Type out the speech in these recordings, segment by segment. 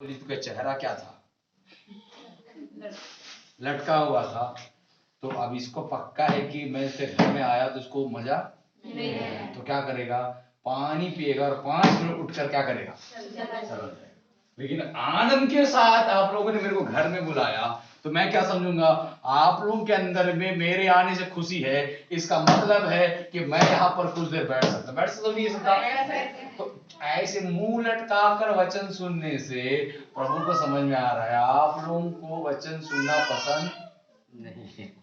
का चेहरा क्या था? लटका हुआ था। तो अब इसको पक्का है कि मैं इसके घर में आया तो इसको मजा नहीं है। तो क्या करेगा? पानी पिएगा और 5 मिनट उठकर क्या करेगा? चल जाएगा। लेकिन आनंद के साथ आप लोगों ने मेरे को घर में बुलाया तो मैं क्या समझूंगा? आप लोगों के अंदर में मेरे आने से खुशी है, इसका मतलब है कि मैं यहाँ पर कुछ देर बैठ सकता नहीं सकता। तो ऐसे मुंह लटकाकर वचन सुनने से प्रभु को समझ में आ रहा है आप लोगों को वचन सुनना पसंद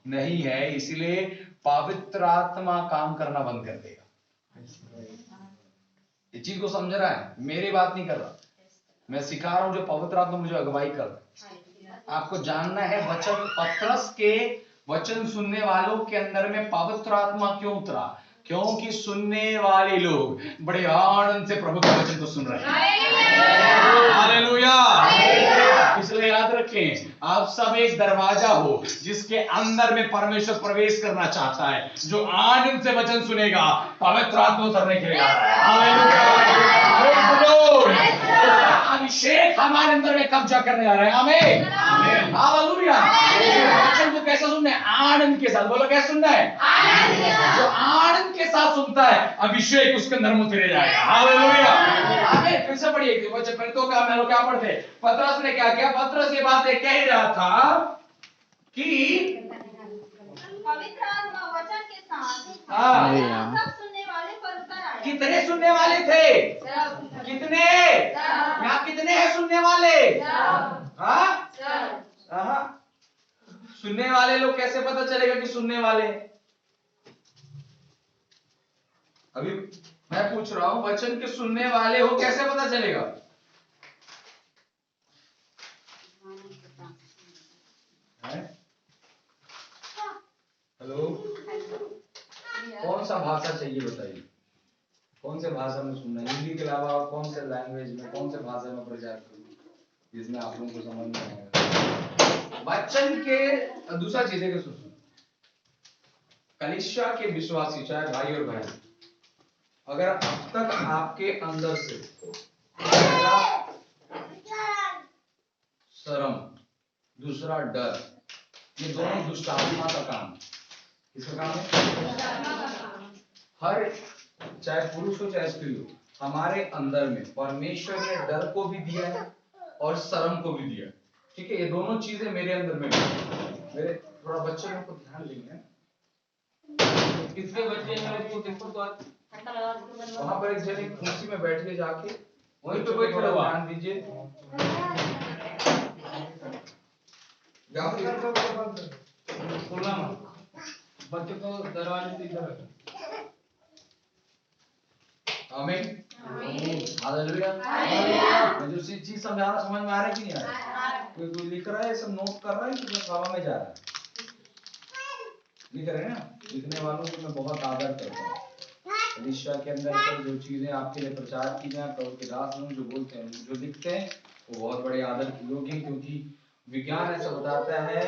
नहीं है, इसलिए पवित्र आत्मा काम करना बंद कर देगा। इस चीज को समझ रहा है? मेरी बात नहीं कर रहा, मैं सिखा रहा हूं जो पवित्र आत्मा मुझे अगुवाई कर रहा है। आपको जानना है वचन पत्रस के वचन सुनने वालों के अंदर में पवित्र आत्मा क्यों उतरा? क्योंकि सुनने वाले लोग बड़े आनंद से प्रभु के वचन को सुन रहे हैं। हालेलुया। इसलिए याद रखें, आप सब एक दरवाजा हो जिसके अंदर में परमेश्वर प्रवेश करना चाहता है। जो आनंद से वचन सुनेगा पवित्र आत्मा उतरने के लिए आ रहा है। हालेलुया। अभिषेक हमारे अंदर में कब्जा करने आ रहा है। आमीन। हालेलुया। वचन को कैसे सुनना है? आनंद के साथ। बोलो कैसे सुनना है? आनंद के साथ। जो आनंद के साथ सुनता है अभिषेक उसके अंदर में उतरे जाएगा। हालेलुया। आमीन। फिर से पढ़िए कि वचन पहले तो क्या पढ़ते? पतरस ने क्या किया? पतरस ये बातें कह रहा था कि पवित्र आत्मा वचन के साथ सब सुनने वाले पर उतर आया। कितने सुनने वाले थे? कितने? यहाँ कितने हैं सुनने वाले? हाँ? सुनने वाले लोग कैसे पता चलेगा कि सुनने वाले? अभी मैं पूछ रहा हूं, वचन के सुनने वाले हो कैसे पता चलेगा? हेलो, कौन सा भाषा चाहिए बताइए? कौन से भाषा में सुनना? हिंदी के अलावा और कौन से लैंग्वेज में, कौन से भाषा में प्रचार करूं जिसमें आप लोगों को समझ में आएगा? वचन के दूसरा चीज है कि सुनो, कलीसिया के विश्वासी चाहे भाई और बहन, अगर अब तक आपके अंदर से पहला शर्म, दूसरा डर, ये दोनों दुष्ट आत्मा का काम, किसका काम है? हर चाहे पुरुष हो चाहे स्त्री हो, हमारे अंदर में परमेश्वर ने डर को भी दिया है और शर्म को भी दिया है। ठीक है, ये दोनों चीजें मेरे अंदर में मेरे थोड़ा बच्चे लोग को ध्यान देंगे। कितने बच्चे हैं उसको देखो तो आज वहां पर एक जन कुर्सी में बैठ के जाके वहीं पे बैठ कर ध्यान दीजिए। बच्चे को दरवाजे से इधर। आमीन। हालेलुया। मैं जो चीज समझा रहा समझ में आ रहा है कि नहीं आ रहा? कोई लिख रहा है, सब नोट कर रहा है कि बस हवा में जा रहा है? लिख रहे हैं ना? लिखने वालों को मैं बहुत आदर करता हूँ। कलीसिया के अंदर पर जो चीजें आपके लिए प्रचार की जाए, प्रभु के दास लोग जो बोलते हैं, जो लिखते हैं, वो बहुत बड़े आदर के लोग हैं, क्योंकि विज्ञान ऐसा बताता है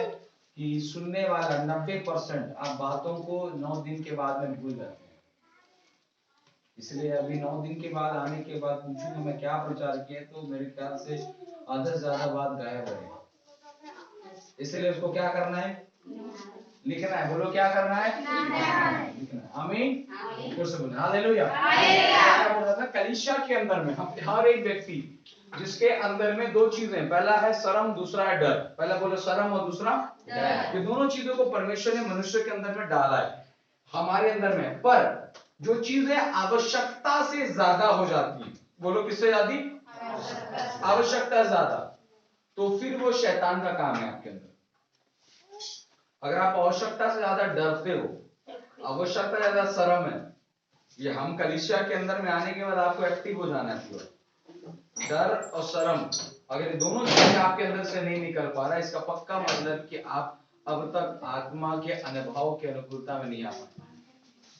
कि सुनने वाला 90% आप बातों को 9 दिन के बाद में भूल जाते हैं। इसलिए अभी 9 दिन के बाद आने के बाद पूछूंगा मैं क्या प्रचार किया, तो मेरे ख्याल से आधा से ज्यादा बात गायब है। इसलिए उसको क्या करना है? लिखना है। बोलो क्या करना है? लिखना है। आमीन। फिर से बोलो हालेलुया। क्या बोल रहा था? कलीसिया के अंदर में हम हर एक व्यक्ति जिसके अंदर में दो चीजें, पहला है शर्म, दूसरा है डर। पहला बोलो शर्म और दूसरा डर। ये दोनों चीजों को परमेश्वर ने मनुष्य के अंदर में डाला है हमारे अंदर में। पर जो चीजें आवश्यकता से ज्यादा हो जाती है, बोलो किससे ज्यादा? आवश्यकता ज्यादा, तो फिर वो शैतान का काम है आपके अंदर। अगर आप आवश्यकता से ज्यादा डरते हो, आवश्यकता ज्यादा शर्म है, ये हम कलीसिया के अंदर में आने के बाद आपको एक्टिव हो जाना है पूरा। डर और शर्म अगर दोनों चीजें आपके अंदर से नहीं निकल पा रहा है, इसका पक्का मतलब कि आप अब तक आत्मा के अनुभव के अनुकूलता में नहीं आ पाए।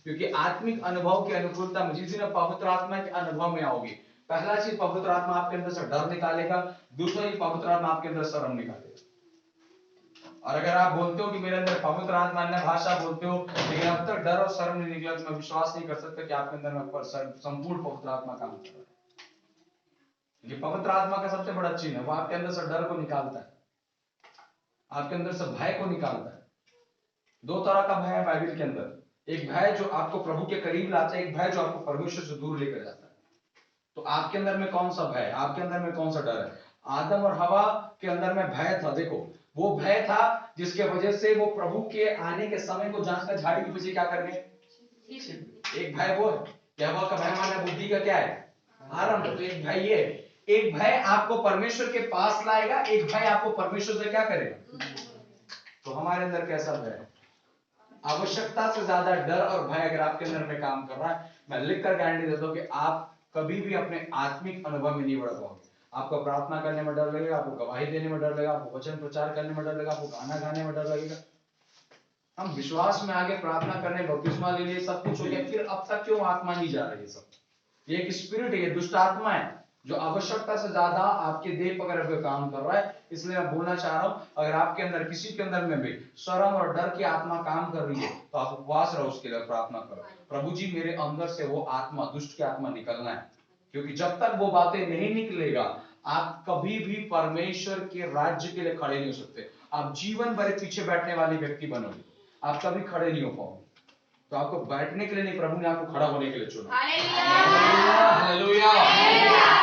क्योंकि आत्मिक अनुभव की अनुकूलता में जिस दिन आप पवित्र आत्मा के अनुभव में आओगे, पहला चीज पवित्र आत्मा आपके अंदर से डर निकालेगा, दूसरा चीज पवित्र आत्मा आपके अंदर शर्म निकालेगा। और अगर आप बोलते हो कि मेरे अंदर पवित्र आत्मा, अन्य भाषा बोलते हो, लेकिन अब तक डर और शर्म नहीं निकला, तो मैं विश्वास नहीं कर सकता कि आपके अंदर में संपूर्ण पवित्र आत्मा काम कर रहा है। ये पवित्र आत्मा का सबसे बड़ा चिन्ह है, वो आपके अंदर से डर को निकालता है, आपके अंदर से भय को निकालता है। दो तरह का भय है बाइबल के अंदर, एक भय जो आपको प्रभु के करीब लाता है, एक भय जो आपको परमेश्वर से दूर लेकर जाता है। तो आपके अंदर में कौन सा भय, आपके अंदर में कौन सा डर है? आदम और हवा के अंदर में भय था। देखो वो भय था जिसके वजह से वो प्रभु के आने के समय को जानकर झाड़ी के पीछे क्या कर गए? एक भय वो है कि हवा का भय माने बुद्धि का क्या है? आरंभ। तो एक भय ये, एक भय आपको परमेश्वर के पास लाएगा, एक भय आपको परमेश्वर से क्या करेगा? तो हमारे अंदर कैसा भय है? आवश्यकता से ज्यादा डर और भय अगर आपके अंदर में काम कर रहा है, मैं लिखकर गारंटी देता हूं कि आप कभी भी अपने आत्मिक अनुभव में नहीं बढ़ पाओगे। आपको प्रार्थना करने में डर लगेगा, आपको गवाही देने में डर लगेगा, आपको वचन प्रचार करने में डर लगेगा, आपको गाना गाने में डर लगेगा। हम विश्वास में आगे प्रार्थना करने, बपतिस्मा ले लिए, सब कुछ हो गया, फिर अब तक क्यों आत्मा नहीं जा रही है? सब ये एक स्पिरिट है, ये दुष्ट आत्मा है जो आवश्यकता से ज्यादा आपके देह पकड़ के काम कर रहा है। इसलिए मैं बोलना चाह रहा हूं, अगर आपके अंदर किसी के अंदर में भी शर्म और डर की आत्मा काम कर रही है तो आप उपवास रहो, उसके लिए प्रार्थना करो, प्रभु जी मेरे अंदर से वो आत्मा, दुष्ट की आत्मा निकलना है। क्योंकि जब तक वो बातें नहीं निकलेगा आप कभी भी परमेश्वर के राज्य के लिए खड़े नहीं हो सकते। आप जीवन भर पीछे बैठने वाले व्यक्ति बनोगे, आप कभी खड़े नहीं हो पाओगे। तो आपको बैठने के लिए नहीं, प्रभु ने आपको खड़ा होने के लिए चुना। Hallelujah,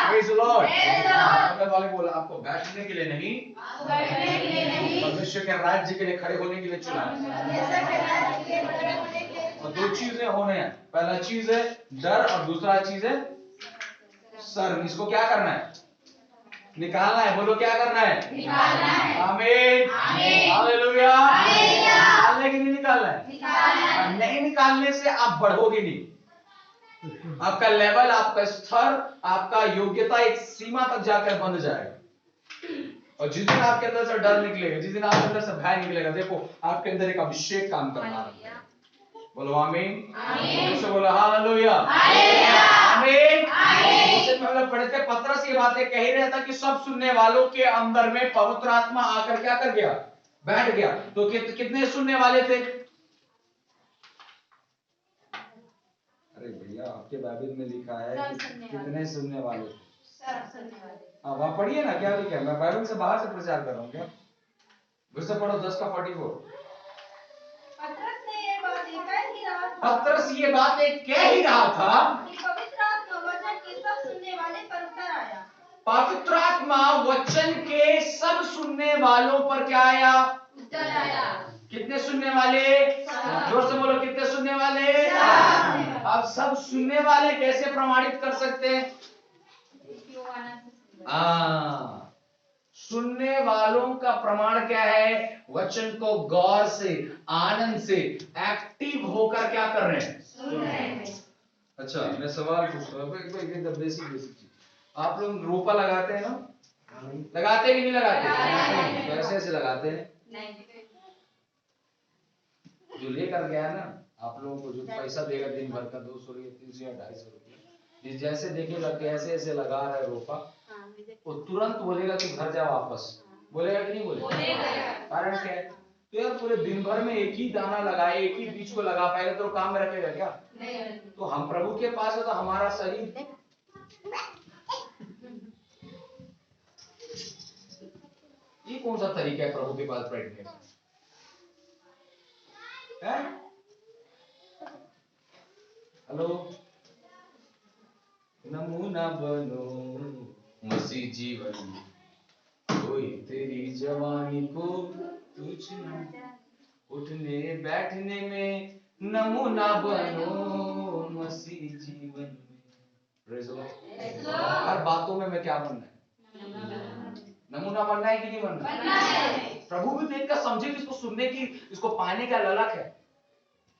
praise the Lord. अगर वाले बोला आपको बैठने के लिए नहीं, परमेश्वर के राज्य के लिए खड़े होने के लिए चुना है। और दो चीजें होने हैं, पहला चीज है डर और दूसरा चीज है शर्म। इसको क्या करना है? निकालना है। बोलो क्या करना है? निकालना है। आमीन, हालेलुया। निकालने के लिए निकालना है। नहीं निकालने से आप बढ़ोगे नहीं। आपका लेवल, आपका स्तर, आपका योग्यता एक सीमा तक जाकर बंध जाएगा। और जिस दिन आपके अंदर से डर निकलेगा, जिस दिन आपके अंदर से भय निकलेगा, देखो आपके अंदर एक अभिषेक काम करना है। बोलो आमीन, आमीन। बोलो हालेलुया, आमीन। उससे पहले पढ़ते पतरस ये बातें कह ही रहा था कि सब सुनने वालों के अंदर में पवित्र आत्मा आकर क्या कर गया? बैठ गया। तो कितने सुनने वाले थे? अरे भैया आपके बाइबल में लिखा है कि कितने सुनने वाले थे? हाँ वहां पढ़िए ना, क्या लिखा है? मैं बाइबल से बाहर से प्रचार कर रहा हूँ क्या? फिर से पढ़ो 10:44। पतरस ये बातें कह ही रहा था कि पवित्र आत्मा वचन के सब सुनने वाले पर उतर आया। पवित्र आत्मा वचन के सब सुनने वालों पर क्या आया? उतर आया। कितने सुनने वाले? जोर से बोलो, कितने सुनने वाले? अब सब सुनने वाले कैसे प्रमाणित कर सकते हैं? सुनने वालों का प्रमाण क्या है? वचन को गौर से, आनंद से, एक्टिव होकर क्या कर रहे हैं? सुन रहे हैं। अच्छा मैं सवाल पूछता हूँ, बेसिक चीज, आप लोग रोपा लगाते हैं ना? लगाते हैं कि नहीं लगाते? तो ऐसे ऐसे लगाते हैं? जो लेकर गया ना आप लोगों को, जो पैसा देगा दिन भर का 200 रुपये, 300 या 250 रुपये, जैसे देखेगा कि ऐसे ऐसे लगा रहा है रोपा, वो तुरंत बोलेगा कि घर जा वापस। बोलेगा कि नहीं बोलेगा? कारण क्या है? तो यार पूरे दिन भर में एक ही दाना लगाए, एक ही बीज को लगा पाएगा तो काम में रखेगा क्या? तो हम प्रभु के पास है तो हमारा शरीर, ये कौन सा तरीका है प्रभु के पास बैठने का? हेलो, नमूना बनो मसीह जीवन, कोई तेरी जवानी को तुझ उठने बैठने में नमूना बनो मसीह जीवन में। हर बातों में मैं क्या बनना है? नमूना बनना है कि नहीं बनना है? प्रभु भी देखकर समझे कि इसको सुनने की, इसको पाने का ललक है,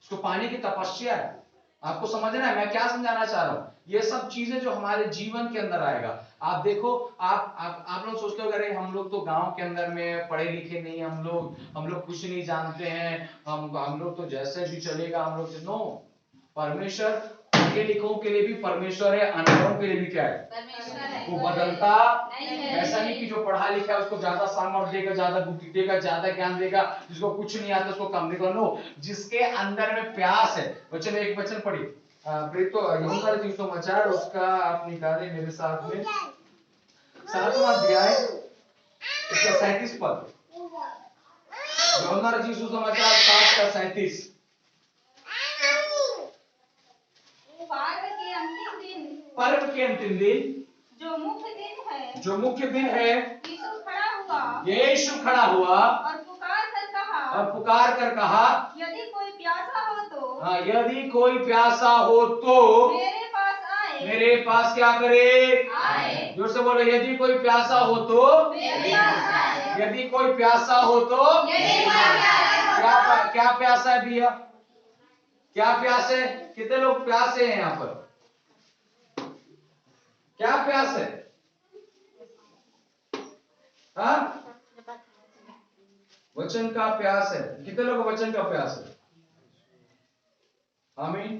इसको पाने की तपस्या है। आपको समझना है मैं क्या समझाना चाह रहा हूं? ये सब चीजें जो हमारे जीवन के अंदर आएगा, आप देखो, आप लोग सोचते हो अरे हम लोग तो गांव के अंदर में पढ़े लिखे नहीं, हम लोग कुछ नहीं जानते हैं, हम लोग तो जैसे भी चलेगा हम लोग। नो, परमेश्वर पढ़े लिखों के लिए भी परमेश्वर है, अनपढ़ों के लिए भी क्या है? परमेश्वर है। वो बदलता ऐसा नहीं कि जो पढ़ा लिखा है उसको ज्यादा सामर्थ्य देगा, ज्यादा बुद्धि देगा, ज्यादा ज्ञान देगा, जिसको कुछ नहीं आता उसको कम देगा। नो, जिसके अंदर में प्यास है। वचन एक वचन पढ़िए, प्रेरित तो समाचार उसका आप निकाले मेरे साथ में, 7वां अध्याय इसका 37 पद, यूहन्ना रचित सुसमाचार 7 का 37। पर्व के अंतिम दिन जो मुख्य दिन है, यीशु खड़ा हुआ और पुकार कर कहा, यदि कोई प्यासा हो तो, यदि कोई प्यासा हो तो मेरे पास क्या करे? आए। जोर से बोलो, यदि कोई प्यासा हो तो यदि कोई प्यासा हो तो क्या प्यासा है भैया? क्या प्यास है? कितने लोग प्यासे हैं यहाँ पर? क्या प्यास है? हाँ, वचन का प्यास है। कितने लोग वचन का प्यास है? आमीन,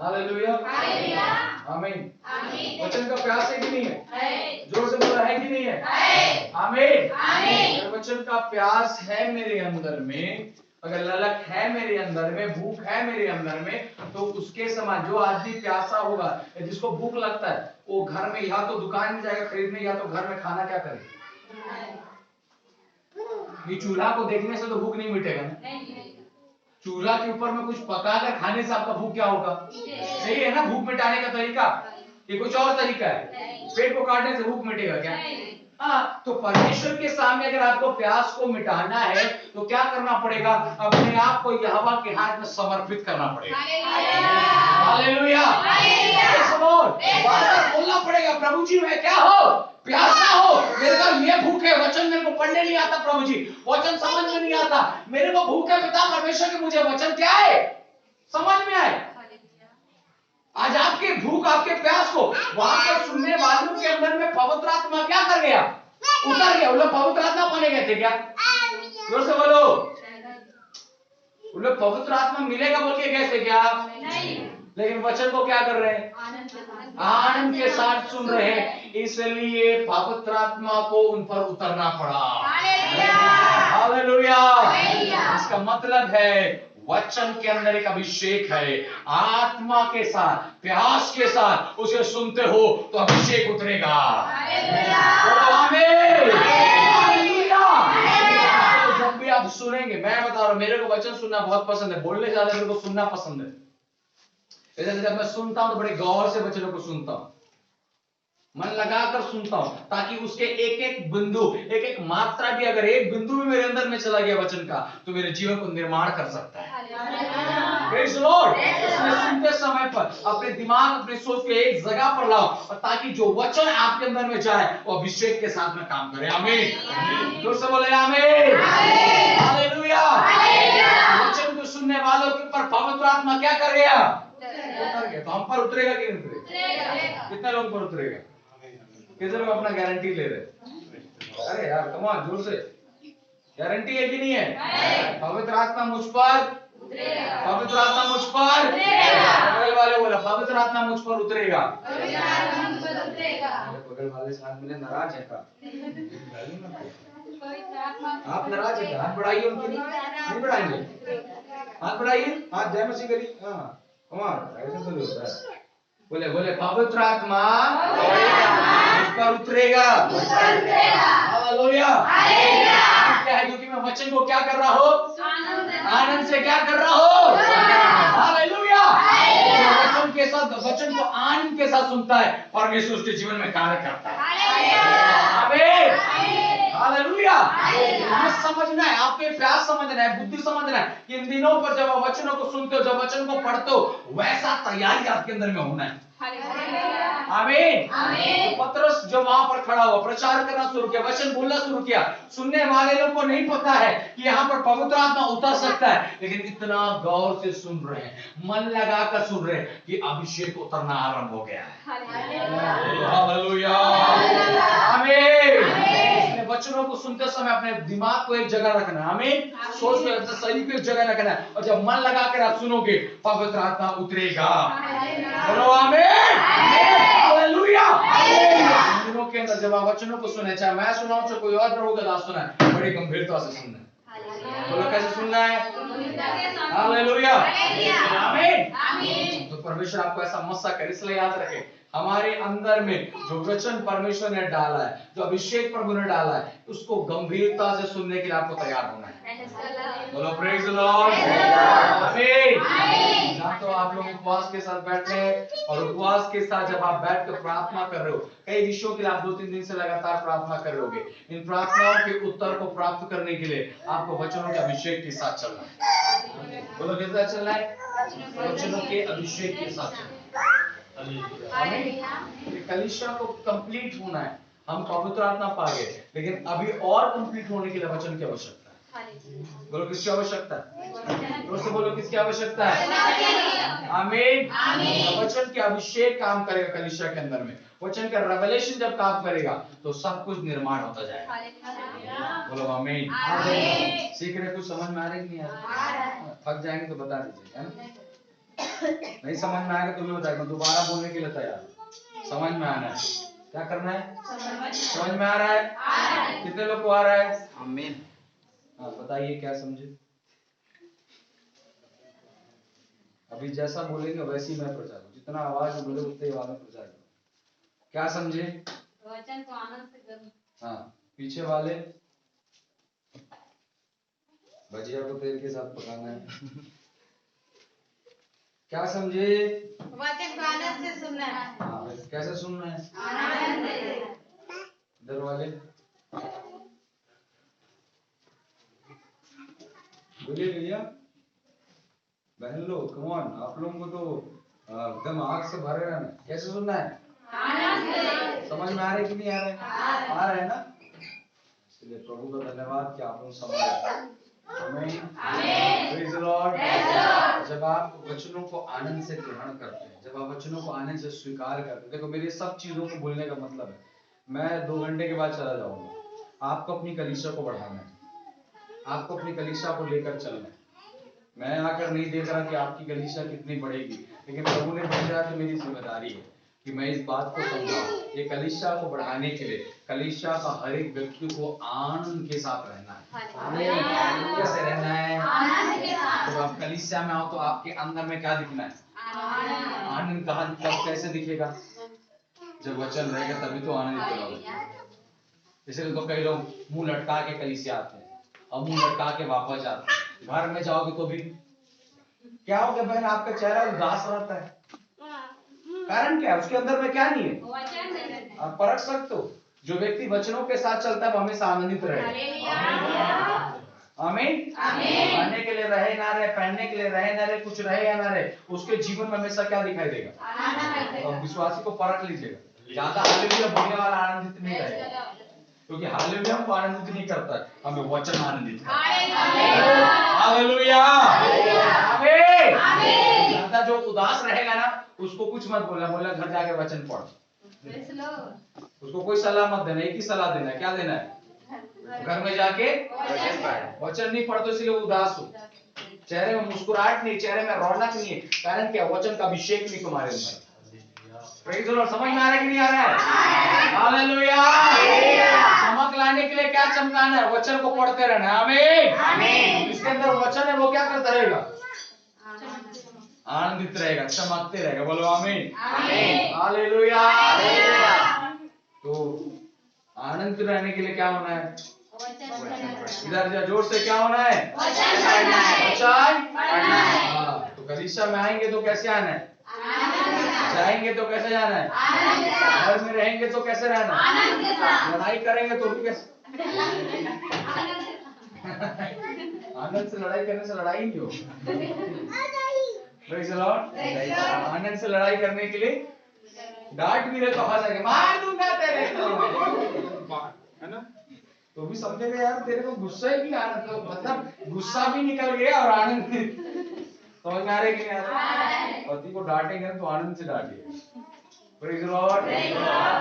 हालेलुया, आमीन। वचन का प्यास है कि नहीं है? जोर से बोला, है कि नहीं है? आमीन। अगर वचन का प्यास है मेरे अंदर में, अगर ललक है मेरे अंदर में, भूख है मेरे अंदर में, तो उसके समान जो आदमी प्यासा होगा, जिसको भूख लगता है, वो घर में या तो दुकान में जाएगा खरीदने, या तो घर में खाना क्या करे? ये चूल्हा को देखने से तो भूख नहीं मिटेगा ना। चूल्हा के ऊपर में कुछ पकाकर खाने से आपका भूख क्या होगा? सही है ना? भूख मिटाने का तरीका ये कुछ और तरीका है। पेट को काटने से भूख मिटेगा क्या? हाँ, तो परमेश्वर के सामने अगर आपको प्यास को मिटाना है तो क्या करना पड़ेगा? अपने आप को यहोवा के हाथ में समर्पित करना पड़ेगा। हालेलुया, बोलना पड़ेगा, प्रभु जी मैं क्या हो? प्यासा हो, मेरे को ये भूख है, वचन मेरे को पढ़ने नहीं आता प्रभु जी, वचन समझ में नहीं आता, मेरे को भूख है पिता परमेश्वर के, मुझे वचन क्या है समझ में आए। आज आपकी भूख, आपके प्यास को वहां पर सुनने वालों के अंदर में पवित्र आत्मा क्या कर गया? उतर गया। वो लोग पवित्र आत्मा पाने गए थे क्या? जोर से बोलो, वो लोग पवित्र आत्मा मिलेगा बोल के गए थे क्या? नहीं। लेकिन वचन को क्या कर रहे हैं? आनंद के साथ सुन रहे हैं, इसलिए पवित्र आत्मा को उन पर उतरना पड़ा। हालेलुया। इसका मतलब है वचन के अंदर एक अभिषेक है, आत्मा के साथ, प्यास के साथ उसे सुनते हो तो अभिषेक उतरेगा। आमीन। तो जब भी आप सुनेंगे, मैं बता रहा हूं, मेरे को वचन सुनना बहुत पसंद है, बोलने से ज्यादा मेरे को सुनना पसंद है। जब मैं सुनता हूं तो बड़े गौर से वचनों को सुनता हूं, मन लगाकर सुनता हूं, ताकि उसके एक एक बिंदु, एक एक मात्रा भी, अगर एक बिंदु भी मेरे अंदर में चला गया वचन का, तो मेरे जीवन को निर्माण कर सकता है। Praise the Lord. इसलिए सुनते समय पर अपने दिमाग, अपनी सोच को एक जगह पर लाओ, और ताकि जो वचन आपके अंदर में जाए वो अभिषेक के साथ में काम करे। आमीन। जोर से बोले आमीन। हालेलुया। वचन को सुनने वालों के ऊपर पवित्र आत्मा क्या कर गया? उतर गया। तो हम पर उतरेगा कि नहीं उतरेगा? कितने लोग पर उतरेगा? कितने लोग अपना गारंटी ले रहे? अरे यार कम ऑन, जोर से, गारंटी है कि नहीं है? पवित्र आत्मा मुझ पर, पवित्र आत्मा मुझ पर, बगल वाले बोला पवित्र आत्मा मुझ पर उतरेगा। बगल वाले साथ मिले नाराज है का? आप नाराज है? हाथ बढ़ाइए, उनके नहीं बढ़ाएंगे? हाथ बढ़ाइए, हाथ जय मसीह करिए। हाँ कम ऑन, ऐसे तो नहीं होता है। बोले बोले पवित्र आत्मा मुझ पर उतरेगा। हालेलुया। क्या है? क्योंकि मैं वचन को क्या कर रहा हूँ? आनंद से क्या कर रहा हूँ? हालेलुया। वचन के साथ, वचन को आनंद के साथ सुनता है, परमेश्वर उसके जीवन में कार्य करता है। आमीन। हालेलुया। हमें समझना है, आपके प्यास समझना है, बुद्धि समझना है कि इन दिनों पर जब वचनों को सुनते हो, जब वचन को पढ़ते हो, वैसा तैयारी आपके अंदर में होना है। आमीन। तो पतरस जो वहां पर खड़ा हुआ, प्रचार करना शुरू किया, वचन बोलना शुरू किया, सुनने वाले लोग को नहीं पता है कि यहाँ पर पवित्र आत्मा उतर सकता है, लेकिन इतना गौर से सुन रहे हैं, मन लगाकर सुन रहे हैं कि अभिषेक उतरना आरंभ हो गया है। हालेलुया। आमीन। वचनों को सुनते समय अपने दिमाग को एक जगह रखना है। आमीन। सोच को, अपने शरीर को एक जगह रखना है, और जब मन लगाकर आप सुनोगे, पवित्र आत्मा उतरेगा। बोलो आमीन। हालेलुया। दिनों के अंदर जब आप वचनों को सुने, चाहे मैं सुनाऊं चाहे कोई और प्रभु का दास सुनाए, बड़ी गंभीरता से सुनना है। बोलो कैसे सुनना है? हालेलुया। आमीन। तो परमेश्वर आपको ऐसा मस्सा करे, इसलिए याद रखें, हमारे अंदर में जो वचन परमेश्वर ने डाला है, जो अभिषेक प्रभु ने डाला है, उसको गंभीरता से सुनने के लिए आपको तैयार होना है। बोलो प्रेज द लॉर्ड, आमीन। जहाँ तो आप लोग उपवास के साथ बैठे हैं और उपवास के साथ जब आप बैठ कर प्रार्थना कर रहे हो, कई विषयों के लिए आप 2-3 दिन से लगातार प्रार्थना कर रहे होगे, इन प्रार्थनाओं के उत्तर को प्राप्त करने के लिए आपको वचनों के अभिषेक के साथ चलना है। बोलो किस साथ चलना है? वचनों के अभिषेक के साथ चलना है। आमीन। कलीसिया को कंप्लीट होना है। हम पवित्र आत्मा पा गए, लेकिन अभी और कंप्लीट होने के लिए वचन की आवश्यकता है। बोलो किसकी आवश्यकता है? दोस्तों बोलो किसकी आवश्यकता है? आमीन। वचन के अभिषेक काम करेगा कलीसिया के अंदर में। वचन का रेवलेशन जब काम करेगा तो सब कुछ निर्माण होता जाएगा। बोलो आमीन। सीख रहे, कुछ समझ में आ रहा है कि नहीं आ रहा? थक जाएंगे तो बता दीजिए, है ना? नहीं समझ में आएगा तो भी बताएगा, दोबारा बोलने के लिए तैयार। समझ में आना है, क्या करना है? समझ में आ रहा है? कितने लोग को आ रहा है? आमीन। हाँ बताइए क्या समझे? अभी जैसा बोलेंगे वैसे ही मैं प्रचार करूं, जितना आवाज बोले उतने आवाज में प्रचार करूं। क्या समझे? वचन को आनंद से करो। हाँ, पीछे वाले भजिया को तेल के साथ पकाना है। क्या समझे? वचन को आनंद से सुनना है। हाँ, कैसे सुनना है? आनंद से। इधर वाले बोलिए भैया, बहन लोग, कम ऑन, आप लोगों को तो एकदम आग से भरे रहना। कैसे सुनना है? आनंद से। समझ में आ रहा है कि नहीं आ रहा है? आ रहा है ना? इसलिए प्रभु का धन्यवाद कि आप लोग समझ रहे। आमीन। Praise the Lord. जब आप वचनों को आनंद से ग्रहण करते हैं, जब आप वचनों को आनंद से स्वीकार करते हैं, देखो मेरे सब चीजों को बोलने का मतलब है, मैं 2 घंटे के बाद चला जाऊंगा। आपको अपनी कलीसिया को बढ़ाना है, आपको अपनी कलीसिया को लेकर चलना है। मैं आकर नहीं देख रहा कि आपकी कलीसिया कितनी बढ़ेगी, लेकिन प्रभु ने भेजा कि मेरी जिम्मेदारी है कि मैं इस बात को समझाऊं। ये कलीसिया को बढ़ाने के लिए कलीसिया का हर एक व्यक्ति को आनंद के साथ रहना है। कैसे रहना है? जब आप कलीसिया में आओ तो आपके अंदर में क्या दिखना है? आनंद। कहाँ कब कैसे दिखेगा? जब वचन रहेगा तभी तो आनंदित रहोगे। इसलिए तो कई लोग मुंह लटका के कलीसिया आते हैं और मुंह लटका के वापस जाते हैं। घर में जाओगे तो भी क्या हो गया बहन, आपका चेहरा उदास रहता है, कारण क्या है? उसके अंदर में क्या नहीं है? आप परख सकते हो। जो व्यक्ति वचनों के साथ चलता है वो हमेशा आनंदित रहेगा। आमीन। खाने के लिए रहे ना रहे, पहनने के लिए रहे ना रहे, कुछ रहे या ना रहे, उसके जीवन में हमेशा क्या दिखाई देगा? और विश्वासी को परख लीजिएगा, ज्यादा हालेलुया बोलने वाला आनंदित नहीं रहेगा, क्योंकि हालेलुया हमको आनंदित नहीं करता है, हमें वचन आनंदित करता है। हालेलुया, आमीन। ज्यादा जो उदास रहेगा ना, उसको कुछ मत बोलना, बोलना घर जाके वचन पढ़। उसको कोई सलाह मत देना, एक ही सलाह देना है। क्या देना है? घर में जाके वचन नहीं पढ़ तो इसलिए उदास हो, चेहरे में मुस्कुराहट नहीं, चेहरे में रौनक नहीं है, कारण क्या? वचन का अभिषेक नहीं तुम्हारे अंदर। Praise the Lord. समझ में आ रहा है कि नहीं आ रहा है? हालेलुया। चमक लाने के लिए क्या चमकाना है? वचन को पढ़ते रहना है। आमीन। इसके अंदर वचन है, वो क्या करता रहेगा? आनंदित रहेगा, चमकते रहेगा। बोलो आमीन। हालेलुया। तो आनंदित रहने के लिए क्या होना है? इधर जोर से क्या होना है? वचन पढ़ना है। तो कलीसिया में आएंगे तो कैसे आना है? जाएंगे तो कैसे जाना है? घर में रहेंगे तो कैसे रहना है? लड़ाई करेंगे तो भी कैसे? आनंद से लड़ाई करने से लड़ाई नहीं होगी। Praise the Lord. आनंद से लड़ाई करने के लिए डांट भी रहे तो हंसेंगे, मार दूंगा तेरे को, है ना? तो भी समझेगा यार तेरे को गुस्सा ही नहीं आ रहा, तो मतलब गुस्सा भी निकल गया और आनंद समझ में आ रहा है कि नहीं आ रहा? पति को डांटेंगे तो आनंद से डांटिए। Praise the Lord.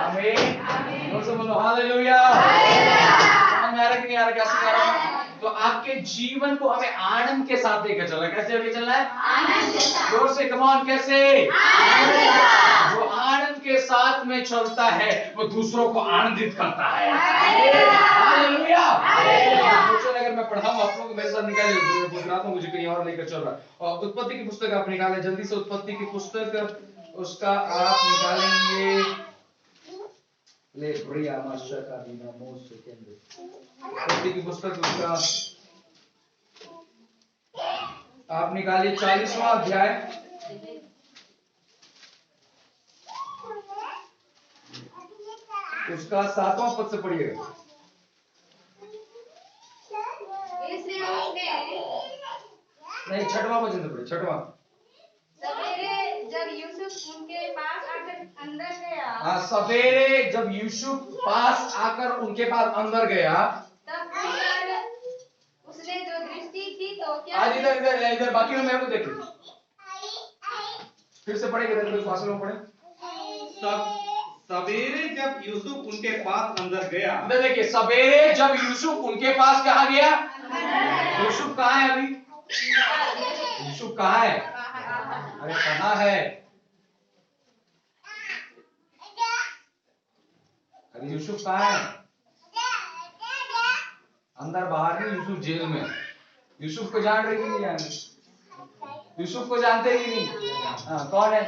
आमीन। जोर से बोलो हालेलुया। समझ में आ रहा है कि नहीं आ रहा? कैसे कह रहा हूं? तो आपके जीवन को हमें आनंद के साथ लेकर चलना है। कैसे लेकर चलना है? आनंद के साथ। जोर से कम ऑन, कैसे? आनंद के साथ। जो आनंद के साथ में चलता है वो दूसरों को आनंदित करता है। हालेलुया। सोचो अगर मैं पढ़ाऊं आप लोग मेरे साथ निकाले, गुजरात में मुझे कहीं और लेकर चल रहा है। और उत्पत्ति की पुस्तक आप निकाले जल्दी से, उत्पत्ति की पुस्तक उसका आप निकालेंगे ले प्रिया मास्टर का बिना मोह से केंद्र की पुस्तक उसका आप निकालिए 40वां अध्याय उसका 7वां पद से पढ़िएगा। इसलिए उसने नहीं 6वां वचन से पढ़िए 6वां। सवेरे जब यूसुफ उनके पास आकर अंदर गया हाँ सवेरे जब यूसुफ पास आकर उनके पास अंदर गया तब उसने जो दृष्टि की तो क्या आज इधर इधर इधर बाकी में मेरे को देखिए फिर से पढ़ेंगे इधर कोई फासले में पढ़े। सवेरे जब यूसुफ उनके पास अंदर गया, इधर देखिए सवेरे जब यूसुफ उनके पास कहा गया। यूसुफ कहाँ है अभी? यूसुफ कहाँ है? अरे कहाँ है? अरे यूसुफ कहाँ है? अंदर बाहर नहीं, यूसुफ जेल में। यूसुफ को जान रहे कि नहीं जान रहे? यूसुफ को जानते कि नहीं? हाँ कौन है?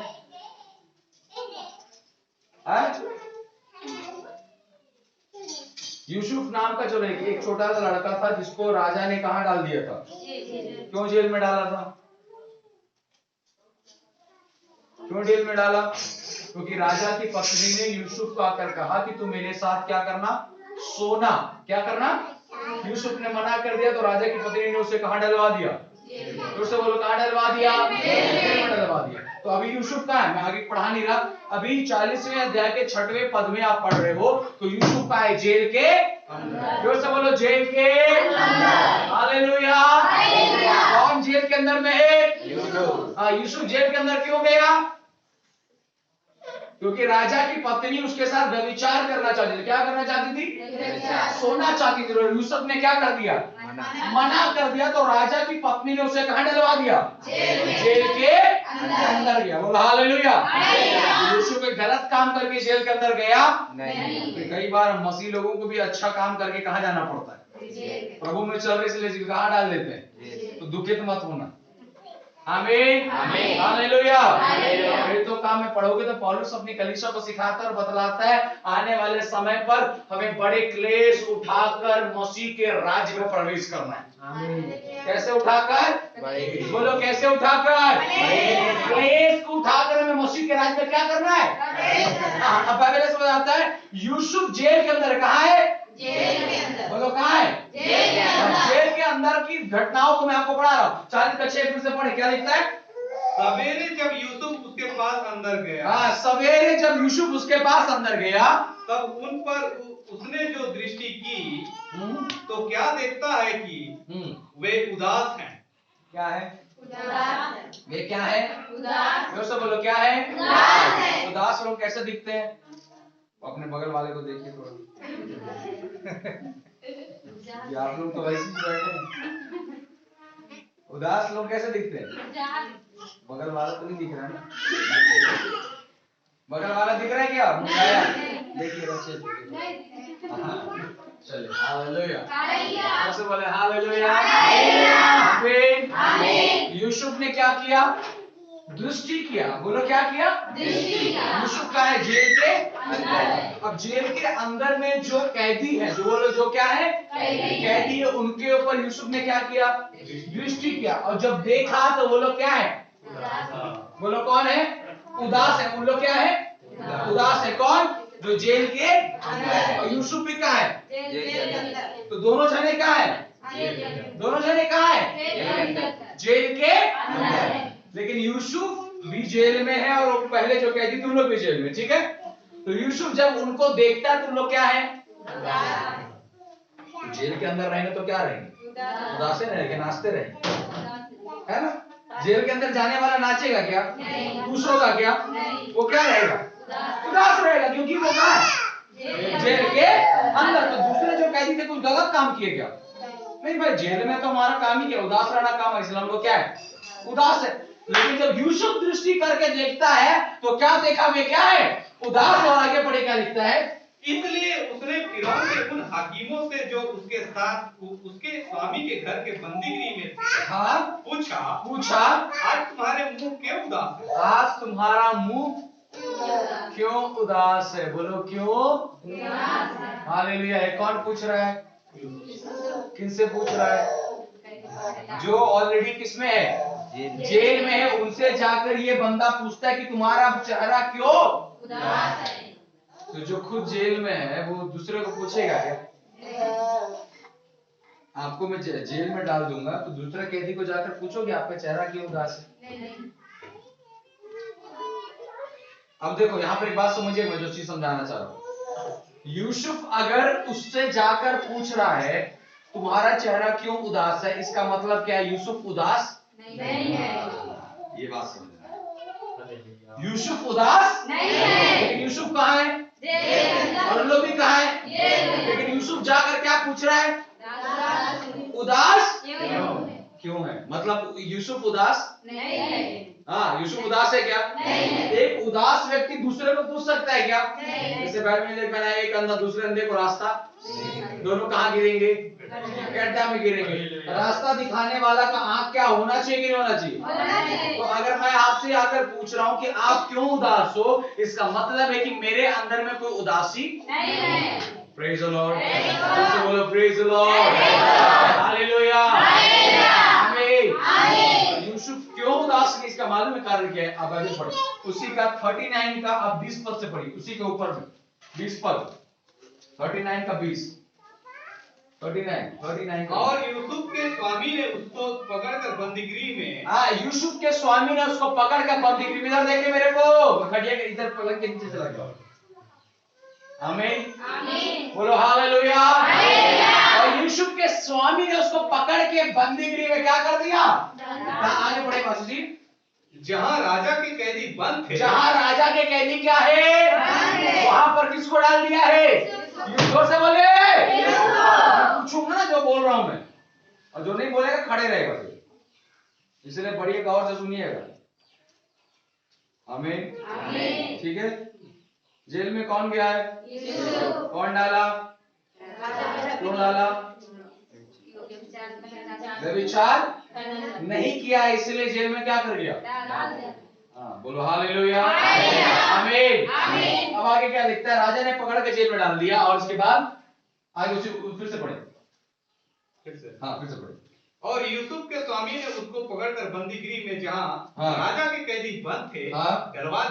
यूसुफ नाम का जो एक छोटा सा लड़का था जिसको राजा ने कहाँ डाल दिया था? क्यों जेल में डाला था? क्यों जेल में डाला? क्योंकि राजा की पत्नी ने यूसुफ को आकर कहा कि तू मेरे साथ क्या करना? सोना। क्या करना? यूसुफ ने मना कर दिया तो राजा की पत्नी ने उसे कहाँ डलवा दिया? तो उसे बोलो कहाँ डलवा दिया? जेल में डलवा दिया। तो अभी यूसुफ कहाँ है? मैं आगे पढ़ा नहीं रहा। अभी 40वें अध्याय के 6वें पद में आप पढ़ रहे हो तो यूसुफ का है जेल के अंदर। से बोलो जेल के अंदर। हालेलुया। कौन जेल के अंदर में है? यूसुफ जेल के अंदर क्यों गया? क्योंकि राजा की पत्नी उसके साथ व्यभिचार करना चाहती थी। क्या करना चाहती थी? सोना चाहती थी। यूसुफ ने क्या कर दिया? मना कर दिया तो राजा की पत्नी ने उसे कहां डलवा दिया? जेल के अंदर गया। बोलो हालेलुया। यूसुफ एक गलत काम करके जेल के अंदर गया नहीं। तो कई बार मसीह लोगों को भी अच्छा काम करके कहां जाना पड़ता है? प्रभु में चल रहे इसलिए कहां डाल देते हैं? तो दुखित मत होना। आमीन आमीन हालेलुया। फिर तो काम में पढ़ोगे तो पौलुस अपनी कलीसिया को सिखाता और बतलाता है आने वाले समय पर हमें बड़े क्लेश उठाकर मसीह के राज्य में प्रवेश करना है। कैसे उठाकर? बोलो कैसे उठाकर? क्लेश को उठाकर हमें मसीह के राज्य में क्या करना है? अब पहले समझ आता है यूसुफ जेल के अंदर कहाँ है? जेल के अंदर। बोलो कहाँ है? जेल के अंदर की घटनाओं को मैं आपको पढ़ा रहा हूँ। 40 फिर से पढ़े क्या लिखता है? सवेरे जब यूसुफ उसके पास अंदर गया, हाँ सवेरे जब यूसुफ उसके पास अंदर गया तब उन पर उसने जो दृष्टि की तो क्या देखता है कि वे उदास हैं। क्या है? उदास। वे क्या है? उदास। जोर से बोलो क्या है? उदास है। उदास लोग कैसे दिखते हैं? अपने बगल वाले को देखिए थोड़ा। आप लोग तो वैसे ही बैठे हैं। उदास लोग कैसे दिखते हैं? बगल वाला तो नहीं दिख रहा ना? बगल वाला दिख रहा है क्या? मुझे देखिए अच्छे से। चलिए हालेलुया। कैसे बोले हालेलुया? आमीन। यूसुफ ने क्या किया? दृष्टि किया। बोलो क्या किया? दृष्टि किया। यूसुफ का है जेल के अंदर। अब जेल के अंदर में जो कैदी है, जो बोलो जो क्या है? कैदी है। उनके ऊपर यूसुफ ने क्या किया? दृष्टि किया। और जब देखा तो वो लोग क्या है? बोलो कौन है? उदास है। उन लोग क्या है? उदास है। कौन? जो जेल के अंदर। और यूसुफ भी कहाँ है? जेल के अंदर। तो दोनों जने कहाँ है? दोनों जने कहाँ है? जेल के अंदर। लेकिन यूसुफ भी जेल में है और पहले जो कैदी थे उन लोग भी जेल में। ठीक है। तो यूसुफ जब उनको देखता तो लोग क्या है? तो जेल के अंदर रहेंगे तो क्या रहेंगे? उदास रहेंगे, नाचते रहेंगे, है ना? जेल के अंदर जाने वाला नाचेगा क्या? खुश होगा क्या? वो क्या रहेगा? उदास रहेगा। क्योंकि वो कहाँ है? जेल के अंदर। तो दूसरे जो कैदी थे कुछ गलत काम किए क्या? नहीं भाई, जेल में तो हमारा काम ही क्या? उदास रहना काम है। इसलिए हम लोग क्या है? उदास है। लेकिन जब यूसुफ दृष्टि करके देखता है तो क्या देखा? वे क्या है? उदास। और आगे पढ़े क्या लिखता है? इसलिए उसने फिरौन के उन हाकिमों से जो उसके साथ उसके स्वामी के घर के बंदीगृह में थे, हाँ पूछा आज तुम्हारे मुंह क्यों उदास है? आज तुम्हारा मुंह क्यों उदास है? बोलो क्यों? हालेलुया। है कौन पूछ रहा है? किनसे पूछ रहा है? जो ऑलरेडी किसमें है? जेल में है। उनसे जाकर ये बंदा पूछता है कि तुम्हारा चेहरा क्यों उदास है। तो जो खुद जेल में है वो दूसरे को पूछेगा क्या? आपको मैं जेल में डाल दूंगा तो दूसरे कैदी को जाकर पूछोगे आपका चेहरा क्यों उदास है? अब देखो यहाँ पर एक बात समझिए, मैं जो चीज समझाना चाह रहा हूँ। यूसुफ अगर उससे जाकर पूछ रहा है तुम्हारा चेहरा क्यों उदास है, इसका मतलब क्या है? यूसुफ उदास नहीं है। ये बात समझना है। यूसुफ उदास नहीं है। लेकिन यूसुफ कहाँ है? और लोग भी कहाँ है? लेकिन यूसुफ जाकर क्या पूछ रहा है? उदास क्यों है? मतलब यूसुफ उदास नहीं है। हाँ, यूसुफ उदास है क्या? नहीं। एक उदास व्यक्ति दूसरे को पूछ सकता है क्या? जैसे बाइबल में लिखा है एक अंधा दूसरे अंधे को रास्ता, दोनों कहाँ गिरेंगे? गड्ढा में गिरेंगे। रास्ता दिखाने वाला का आंख क्या होना चाहिए कि नहीं होना चाहिए? तो अगर मैं आपसे आकर पूछ रहा हूँ कि आप क्यों उदास हो, इसका मतलब है कि मेरे अंदर में कोई उदासी नहीं है। Praise the Lord. बोलो प्रेज द लॉर्ड। हालेलुया। आमीन। यूसुफ क्यों उदास है, इसका मालूम है कारण क्या है? आप आगे पढ़िए। उसी का 39 का आप 20 पद से पढ़िए, उसी के ऊपर में 20 पद, 39 का 20, 39 और यूसुफ के स्वामी ने उसको पकड़कर बंदीगृह में, हाँ, यूसुफ के स्वामी ने उसको पकड़कर बंदीगृह में, इधर देखिए मेरे को, खड़िए इधर पलंग के नीचे चला गया। आमीन। बोलो हालेलुया। और यूसुफ के स्वामी ने उसको पकड़ के बंदीगृह में क्या कर दिया? आगे बढ़े पास जी। जहां राजा के कैदी बंद थे, जहां राजा के कैदी क्या है? वहां पर किसको डाल दिया है? जोर से बोले। पूछूंगा ना जो बोल रहा हूं मैं, और जो नहीं बोलेगा खड़े रहेगा, इसलिए बढ़िए गौर से सुनिएगा। आमीन। ठीक है। जेल में कौन गया है? कौन डाला? क्यों डाला? व्यभिचार नहीं किया, इसलिए जेल में क्या कर गया? हाँ, बोलो हालेलुया। आमीन। अब आगे क्या लिखता है? राजा ने पकड़ के जेल में डाल दिया, और उसके बाद आगे उसे फिर से पढ़े। हाँ, फिर से पढ़े। और यूसुफ के स्वामी ने उसको पकड़कर बंदीगृह में जहां राजा के कैदी बंद थे, डलवा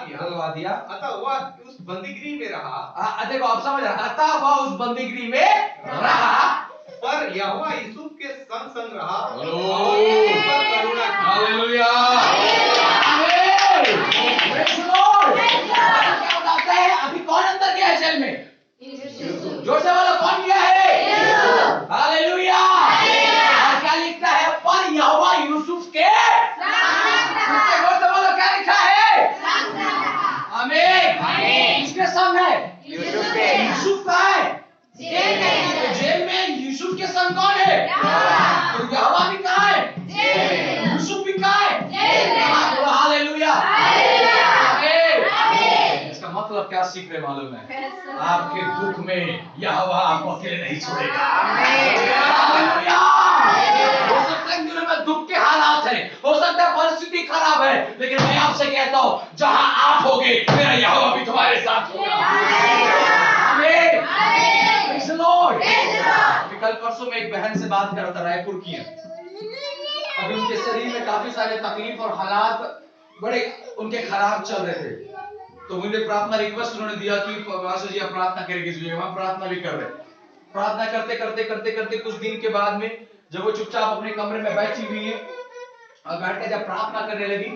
दिया। अतः वह उस बंदीगृह में रहा। देखो आप समझ रहे, अतः वह उस बंदीगृह में रहा, पर यहोवा यूसुफ के संग संग रहा और पर करुणा की। हालेलुया। आमीन। Praise the Lord. क्या बताता है? अभी कौन अंदर गया है जेल में? जोर से बोलो, कौन गया है? हालेलुया। और क्या लिखता है? पर यहोवा यूसुफ के जोर से बोलो, क्या लिखा है? आमीन। किसके संग है? यूसुफ के। यूसुफ कहाँ है? जेल में। यूसुफ के संग कौन है? तो यहोवा भी कहाँ है? यूसुफ भी कहाँ है? हालेलुया। इसका मतलब क्या सीख रहे मालूम है? आपके दुख में यहोवा आपको अकेले नहीं छोड़ेगा। हालेलुया। हो सकता है दिनों में दुख के हालात हैं, हो सकता है परिस्थिति खराब है, लेकिन मैं आपसे कहता हूं जहां आप होगे मेरा यहोवा भी तुम्हारे साथ होगा। आमीन। Praise the Lord. कल परसों में एक बहन से बात कर रहा था, रायपुर की है। अभी उनके शरीर में काफी सारे तकलीफ और हालात बड़े उनके खराब चल रहे थे, तो मुझे प्रार्थना रिक्वेस्ट उन्होंने दिया कि पास्टर जी आप प्रार्थना करेंगे। हम प्रार्थना भी कर रहे। प्रार्थना करते कुछ दिन के बाद में जब वो चुपचाप अपने कमरे में बैठी हुई है और बैठ कर जब प्रार्थना करने लगी,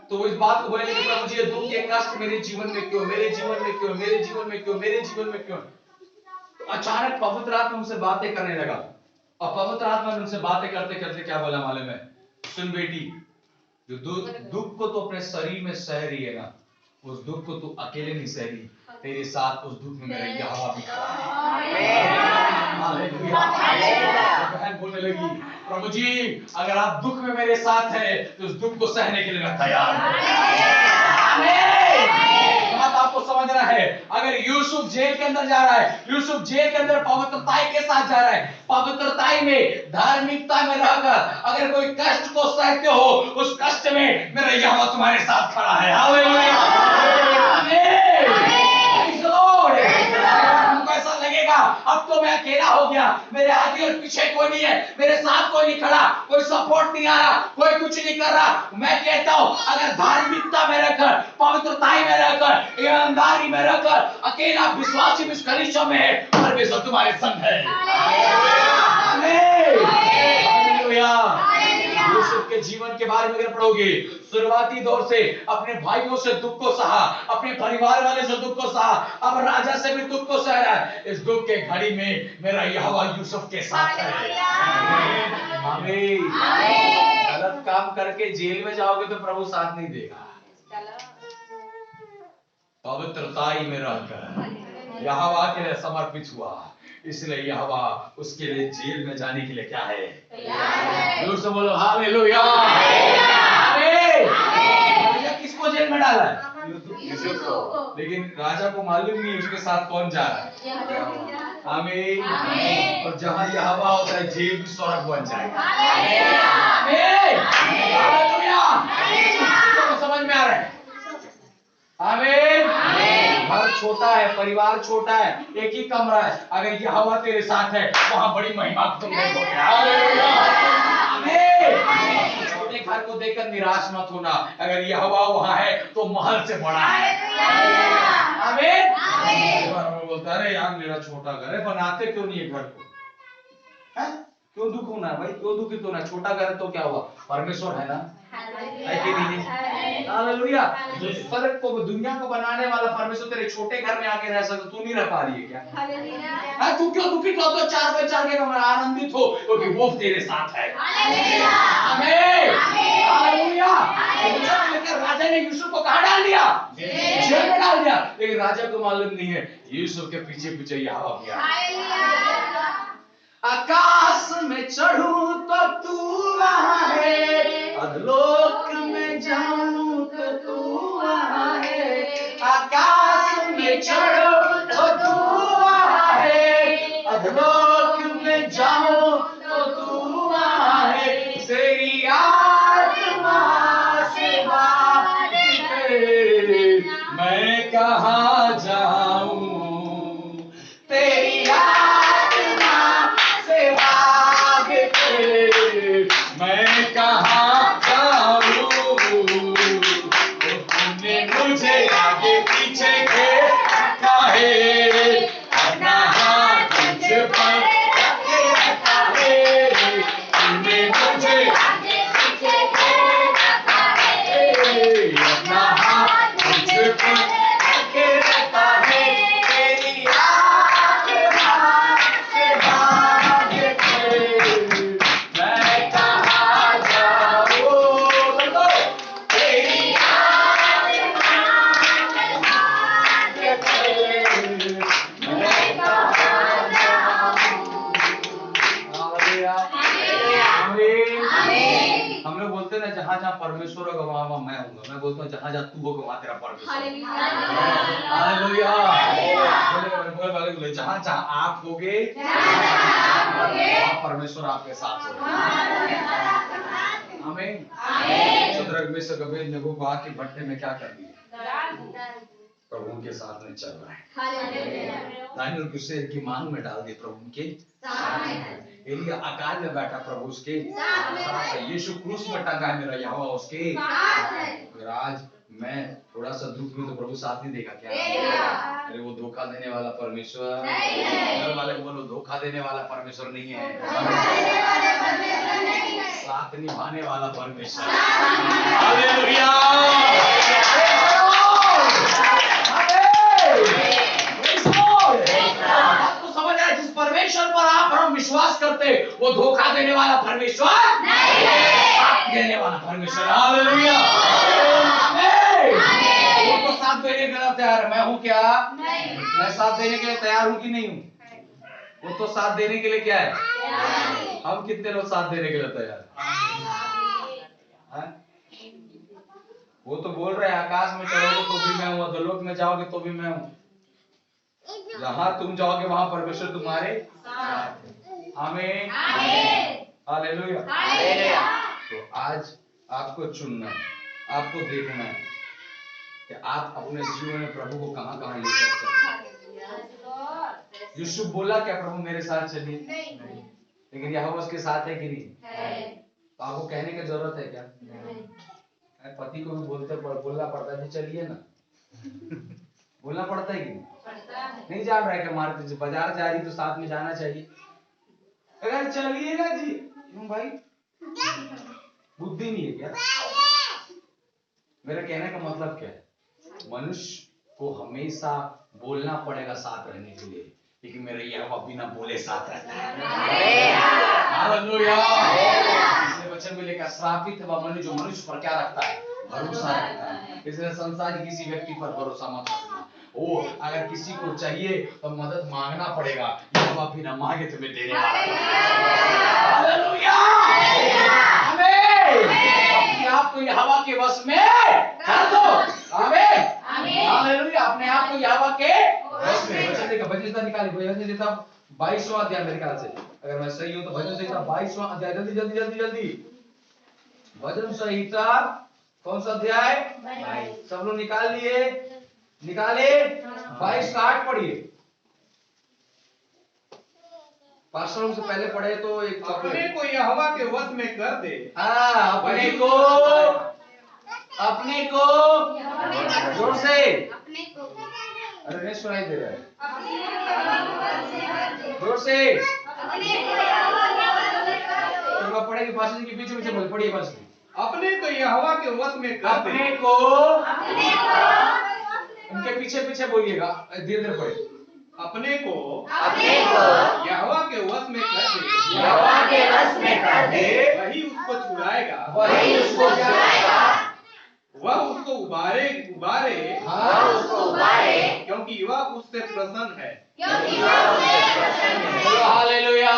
तो वो इस बात को बोले कि प्रभु जी ये दुख ये कष्ट मेरे जीवन में क्यों, मेरे जीवन में क्यों, मेरे जीवन में क्यों, मेरे जीवन में क्यों? तो अचानक पवित्र आत्मा उनसे बातें करने लगा, और पवित्र आत्मा ने उनसे बातें करते करते क्या बोला मालूम है? सुन बेटी, जो दुख को तो अपने शरीर में सह रही है ना, उस दुख को तू अकेले नहीं सह रही, तेरे साथ उस दुख में मेरा यहोवा भी खड़ा है। हालेलुया। बहन बोलने लगी, प्रभु जी अगर आप दुख में मेरे साथ हैं तो उस दुख को सहने के लिए मैं तैयार हूं। बात आपको समझना है। अगर यूसुफ जेल के अंदर जा रहा है, यूसुफ जेल के अंदर पवित्रताई के साथ जा रहा है, पवित्रताई में, धार्मिकता में रहकर अगर कोई कष्ट को सहते हो, उस कष्ट में मेरा यहोवा तुम्हारे साथ खड़ा है। हालेलुया, हमको ऐसा लगेगा अब तो मैं अकेला हो गया, मेरे आगे और पीछे कोई नहीं है, मेरे साथ कोई नहीं खड़ा, कोई सपोर्ट नहीं आ रहा, कोई कुछ नहीं कर रहा। मैं कहता हूं अगर धार्मिकता में रहकर, पवित्रताई में रहकर, ईमानदारी में रहकर अकेला विश्वासी इस कलीसिया में है, परमेश्वर तुम्हारे संग है। यूसुफ के जीवन के बारे में अगर पढ़ोगे, शुरुआती दौर से अपने भाइयों से दुख को सहा, अपने परिवार वाले से दुख को सहा, अब राजा से भी दुख को सह रहा है। इस दुख के घड़ी में मेरा यहोवा यूसुफ के साथ है। आमीन। गलत काम करके जेल में जाओगे तो प्रभु साथ नहीं देगा। पवित्रताई में रहकर यहोवा के लिए समर्पित हुआ, इसलिए यहोवा उसके लिए जेल में जाने के लिए क्या है, जोर से बोलो हालेलुया। किसको जेल में डाला है? यूसुफ को। लेकिन राजा को मालूम नहीं उसके साथ कौन जा रहा है। आमीन। और जहां यहोवा होता है जेल भी स्वर्ग बन जाएगा। समझ में आ रहा है? आमीन। घर छोटा है, परिवार छोटा है, एक ही कमरा है, अगर यहोवा तेरे साथ है वहां बड़ी महिमा तुम देखोगे। छोटे घर को देखकर निराश मत होना, अगर यहोवा वहां है तो महल से बड़ा है। आमीन। बोलता है यार मेरा छोटा घर है, बनाते क्यों नहीं है घर को? है? क्यों दुख होना है भाई, क्यों दुखित होना? छोटा घर तो क्या हुआ, परमेश्वर है ना, है कि नहीं? हालेलुया। जो स्वर्ग को, दुनिया को बनाने वाला परमेश्वर तेरे छोटे घर में आके रह सकता, तू नहीं रह पा रही है क्या? हालेलुया। तू क्यों दुखित हो? तो 4 बाय 4 के कमरा, आनंदित हो क्योंकि वो तेरे साथ है। आमीन। हालेलुया। राजा ने यूसुफ को कहां डाल दिया? जेल में डाल दिया, लेकिन राजा को मालूम नहीं है यूसुफ के पीछे पीछे यहोवा गया। आकाश में चढ़ूं तो तू वहां है, अधलोक में जाऊं तो तू वहां है। आकाश में चढ़ूं तो तू वहां है, अधलोक में जाऊं तो तू वहां है। तेरी आत्मा से बात करे, मैं कहां जाऊं, तेरी आत्मा से बात करे, मैं कहां जाऊं। तुमने मुझे आगे पीछे के रखा है, अपना हाथ मुझ पर रखे रखा है। तुमने मुझे आगे पीछे के रखा है, अपना हाथ मुझ पर रखे रखा है। तेरी आत्मा से बात करे, मैं कहां जाऊं। तेरी आत्मा से बात करे, मैं कहां जाऊं। आमीन। हम लोग बोलते हैं ना जहां जहां परमेश्वर होगा वहां वहां मैं हूंगा। मैं बोलता हूँ जहां जहां तू होगा वहां तेरा परमेश्वर। हालेलुया। बोले जहां जहां आप होगे वहां परमेश्वर आपके साथ होगा। आमीन। शद्रक मेशक अबेदनगो को आग के भट्टे में क्या कर दिया? प्रभु के साथ में चल रहा है। दानियल को शेर की मांग में डाल दिया, प्रभु के साथ में। एलिया अकाल में बैठा, प्रभु उसके साथ है। यीशु क्रूस में टंगा है, मेरा यहोवा उसके साथ है। अगर आज मैं थोड़ा सा दुख में तो प्रभु साथ नहीं देगा क्या? अरे वो धोखा देने वाला परमेश्वर घर वाले बोलो धोखा देने वाला परमेश्वर नहीं है, साथ निभाने वाला परमेश्वर। हालेलुया। जिस परमेश्वर पर आप हम विश्वास करते वो धोखा देने वाला परमेश्वर नहीं है, साथ देने वाला परमेश्वर। हालेलुया। वो तो साथ देने के लिए तैयार। मैं हूँ क्या? नहीं। मैं साथ देने के लिए तैयार हूँ कि नहीं हूँ? वो तो साथ देने के लिए क्या है? हम कितने लोग साथ देने के लिए तैयार? वो तो बोल रहे हैं आकाश में चढ़ोगे तो भी मैं हूँ, अधोलोक में जाओगे तो भी मैं हूँ। जहां तुम जाओगे वहां परमेश्वर तुम्हारे साथ। आमीन, हालेलुया। तो आज आपको चुनना है, आपको देखना है कि आप अपने जीवन में प्रभु को कहां कहां लेकर चलेंगे। यूसुफ बोला क्या प्रभु मेरे साथ चलिए, लेकिन यहोवा उसके साथ है कि नहीं? तो आपको कहने की जरूरत है क्या? पति को भी बोलना पड़ता है, चलिए ना। बोलना पड़ता है कि नहीं? जान रहा है कि मार्केट बाजार जा रही तो साथ में जाना चाहिए। अगर चलिए ना जी, क्यों भाई? बुद्धि नहीं है क्या? मेरा कहने का मतलब क्या है? मनुष्य को हमेशा बोलना पड़ेगा साथ रहने के लिए, लेकिन मेरा यहोवा बिना बोले साथ रहता है। हालेलुया। इसलिए वचन में लिखा श्रापित है वह मनुष्य जो मनुष्य पर क्या रखता है? भरोसा रखता है। इसलिए संसार के किसी व्यक्ति पर भरोसा मत रखना। ओ अगर किसी को चाहिए तो मदद मांगना पड़ेगा, यहोवा बिना मांगे तुम्हें देने वाला है। हालेलुया। आमीन। आप तो यहोवा के वश में कर दो। आमीन, हालेलुया। अपने आप को यहोवा के वश में। वचन देखो, भजन संहिता निकालिए, भजन संहिता 22वां अध्याय मेरे ख्याल से, अगर मैं सही हूं तो भजन संहिता 22वां अध्याय। जल्दी जल्दी जल्दी जल्दी। भजन संहिता कौन सा अध्याय? 22। सब लोग निकाल लिए? निकाले? 22 का 8 पढ़िए। पास्टरों से पहले पढ़े तो एक अपने को यहोवा के वश में कर दे। अपने को जोर से। अरे नहीं सुनाई दे रहा है, जोर से। तो पढ़ेगी पास्टर जी के पीछे पीछे बोल, पढ़िए पास्टर जी। अपने को यहोवा के वश में कर दे। अपने को उनके पीछे पीछे बोलिएगा, धीरे धीरे पढ़िए। अपने को यहोवा के वश में कर दे, वही उसको छुड़ाएगा, वह उसको उबारे क्योंकि वह उससे प्रसन्न है। हालेलुया।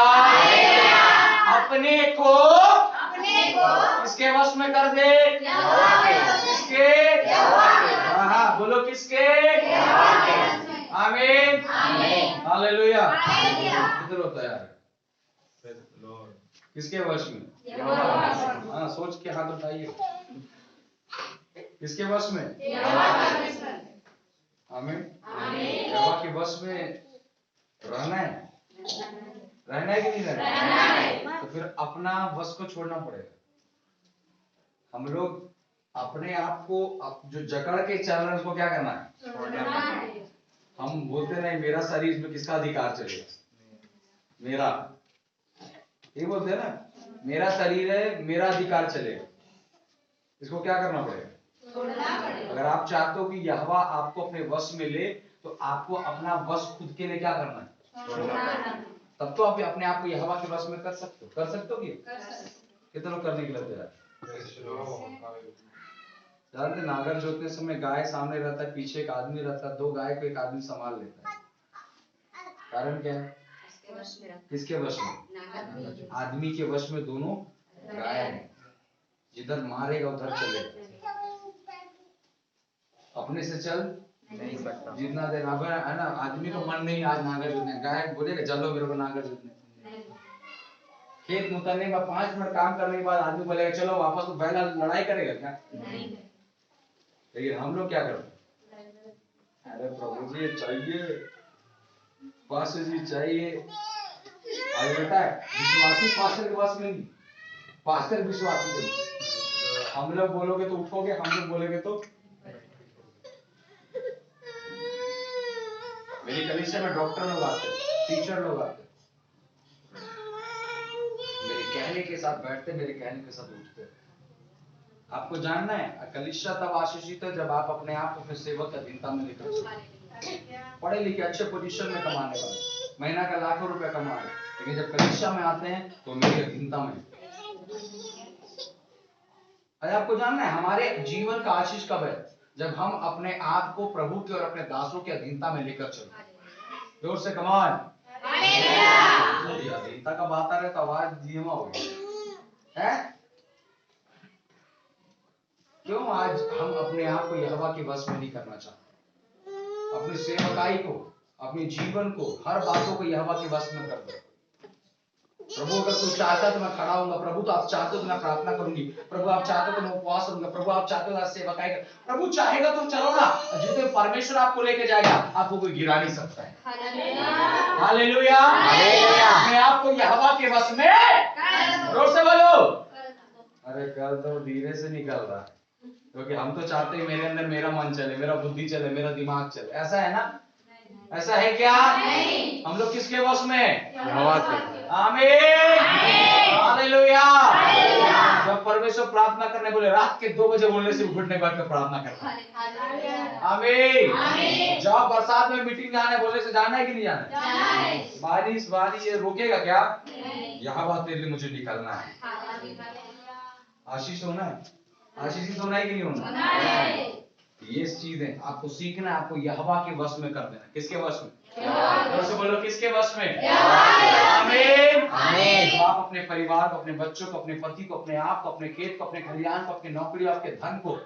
अपने को किसके वश में कर दे? किसके? हाँ बोलो, किसके? आमीन, हालेलुया। किधर होता है यार? किसके वश में? हाँ सोच के हाथ उठाइए। किसके वश में? आमीन। यहोवा के वश में रहना है, रहना है कि नहीं रहना है? तो फिर अपना वश को छोड़ना पड़ेगा। हम लोग अपने आप को जो जकड़ के चल रहे हैं उसको क्या करना है? हम बोलते नहीं मेरा शरीर, इसमें किसका अधिकार चलेगा? मेरा, ये बोलते हैं ना, मेरा शरीर है, मेरा अधिकार चलेगा। इसको क्या करना पड़ेगा? अगर आप चाहते हो कि यहोवा आपको अपने वश में ले, तो आपको अपना वश खुद के लिए क्या करना है? तब तो आप अपने आप को यहोवा के वश में कर सकते हो। कर सकते हो कितने लोग करने के लिए तैयार? जानते नागर जोतते समय गाय सामने रहता है, पीछे एक आदमी रहता है, दो गाय को एक आदमी संभाल लेता है। कारण क्या है? किसके वश में? आदमी के वश में दोनों गाय हैं। जिधर मारेगा उधर चलेगा, अपने से चल नहीं सकता। जितना देर है ना, आदमी को मन नहीं आज नागर जोतने, गाय बोलेगा चलो मेरे को नागर जोतने। खेत में उतरने का 5 मिनट काम करने के बाद आदमी बोलेगा चलो वापस, तो बैल लड़ाई करेगा क्या? नहीं। लेकिन हम लोग क्या करते हैं? अरे प्रभु जी चाहिए, पास्टर जी चाहिए। आज बेटा है विश्वासी पास्टर के पास में नहीं, पास्टर विश्वासी के पास। हम लोग बोलोगे तो उठोगे, हम लोग बोलेंगे तो। मेरी कलीसिया में डॉक्टर लोग आते हैं, टीचर लोग आते हैं, मेरे कहने के साथ बैठते, मेरे कहने के साथ उठते। आपको जानना है कलीसिया तब आशीषित है जब आप अपने आप को अपने सेवक की अधीनता में लेकर चलते। पढ़े लिखे अच्छे पोजीशन में कमाने वाले, महीना का लाखों रुपए कमा रहे, लेकिन जब कलीसिया में आते हैं तो मेरी अधीनता में। अरे आपको जानना है हमारे जीवन का आशीष कब है? जब हम अपने आप को प्रभु के और अपने दासों की अधीनता में लेकर चलते। जोर से कमान। अधीनता का बात आ रहा है तो आवाज धीमा हो गई है। क्यों आज हम अपने आप को यहोवा के वश में नहीं करना चाहते? अपनी सेवकाई को, अपने जीवन को, हर बातों को यहोवा के वश में कर दो। प्रभु अगर तू चाहता तो मैं खड़ा होऊंगा, प्रभु तो आप चाहते हो तो मैं प्रार्थना करूंगी, प्रभु आप चाहते हो तो मैं उपवास करूंगा, प्रभु आप चाहते हो तो सेवकाई कर, प्रभु चाहेगा तो चलो ना, जितने परमेश्वर आपको लेके जाएगा आपको कोई गिरा नहीं सकता है। हालेलुया, अपने आप को यहोवा के वश में, जोर से बोलो। अरे कर दो, धीरे से निकल रहा है, क्योंकि हम तो चाहते हैं मेरे अंदर मेरा मन चले, मेरा बुद्धि चले, मेरा दिमाग चले, ऐसा है ना? ऐसा है क्या? नहीं। हम लोग किसके वश में? यहोवा के। आमीन, हालेलुया। जब परमेश्वर प्रार्थना करने बोले, रात के 2 बजे बोलने से उठने बैठ कर प्रार्थना करना। आमीन। जब बरसात में मीटिंग जाने बोलने से जाना है कि नहीं जाना? बारिश ये रोकेगा क्या? यहोवा तेरे लिए मुझे निकलना है। आशीष होना है, आशीषित होना है कि नहीं होना? ये चीज है, आपको सीखना है, आपको यहोवा के वश में कर देना। किसके वश में? तो बोलो किसके वश में? आमीन, आमीन। तो आप अपने परिवार को, अपने बच्चों को, अपने पति को, अपने आप को, अपने खेत को, अपने खलिहान को, अपनी नौकरी, आपके धन को,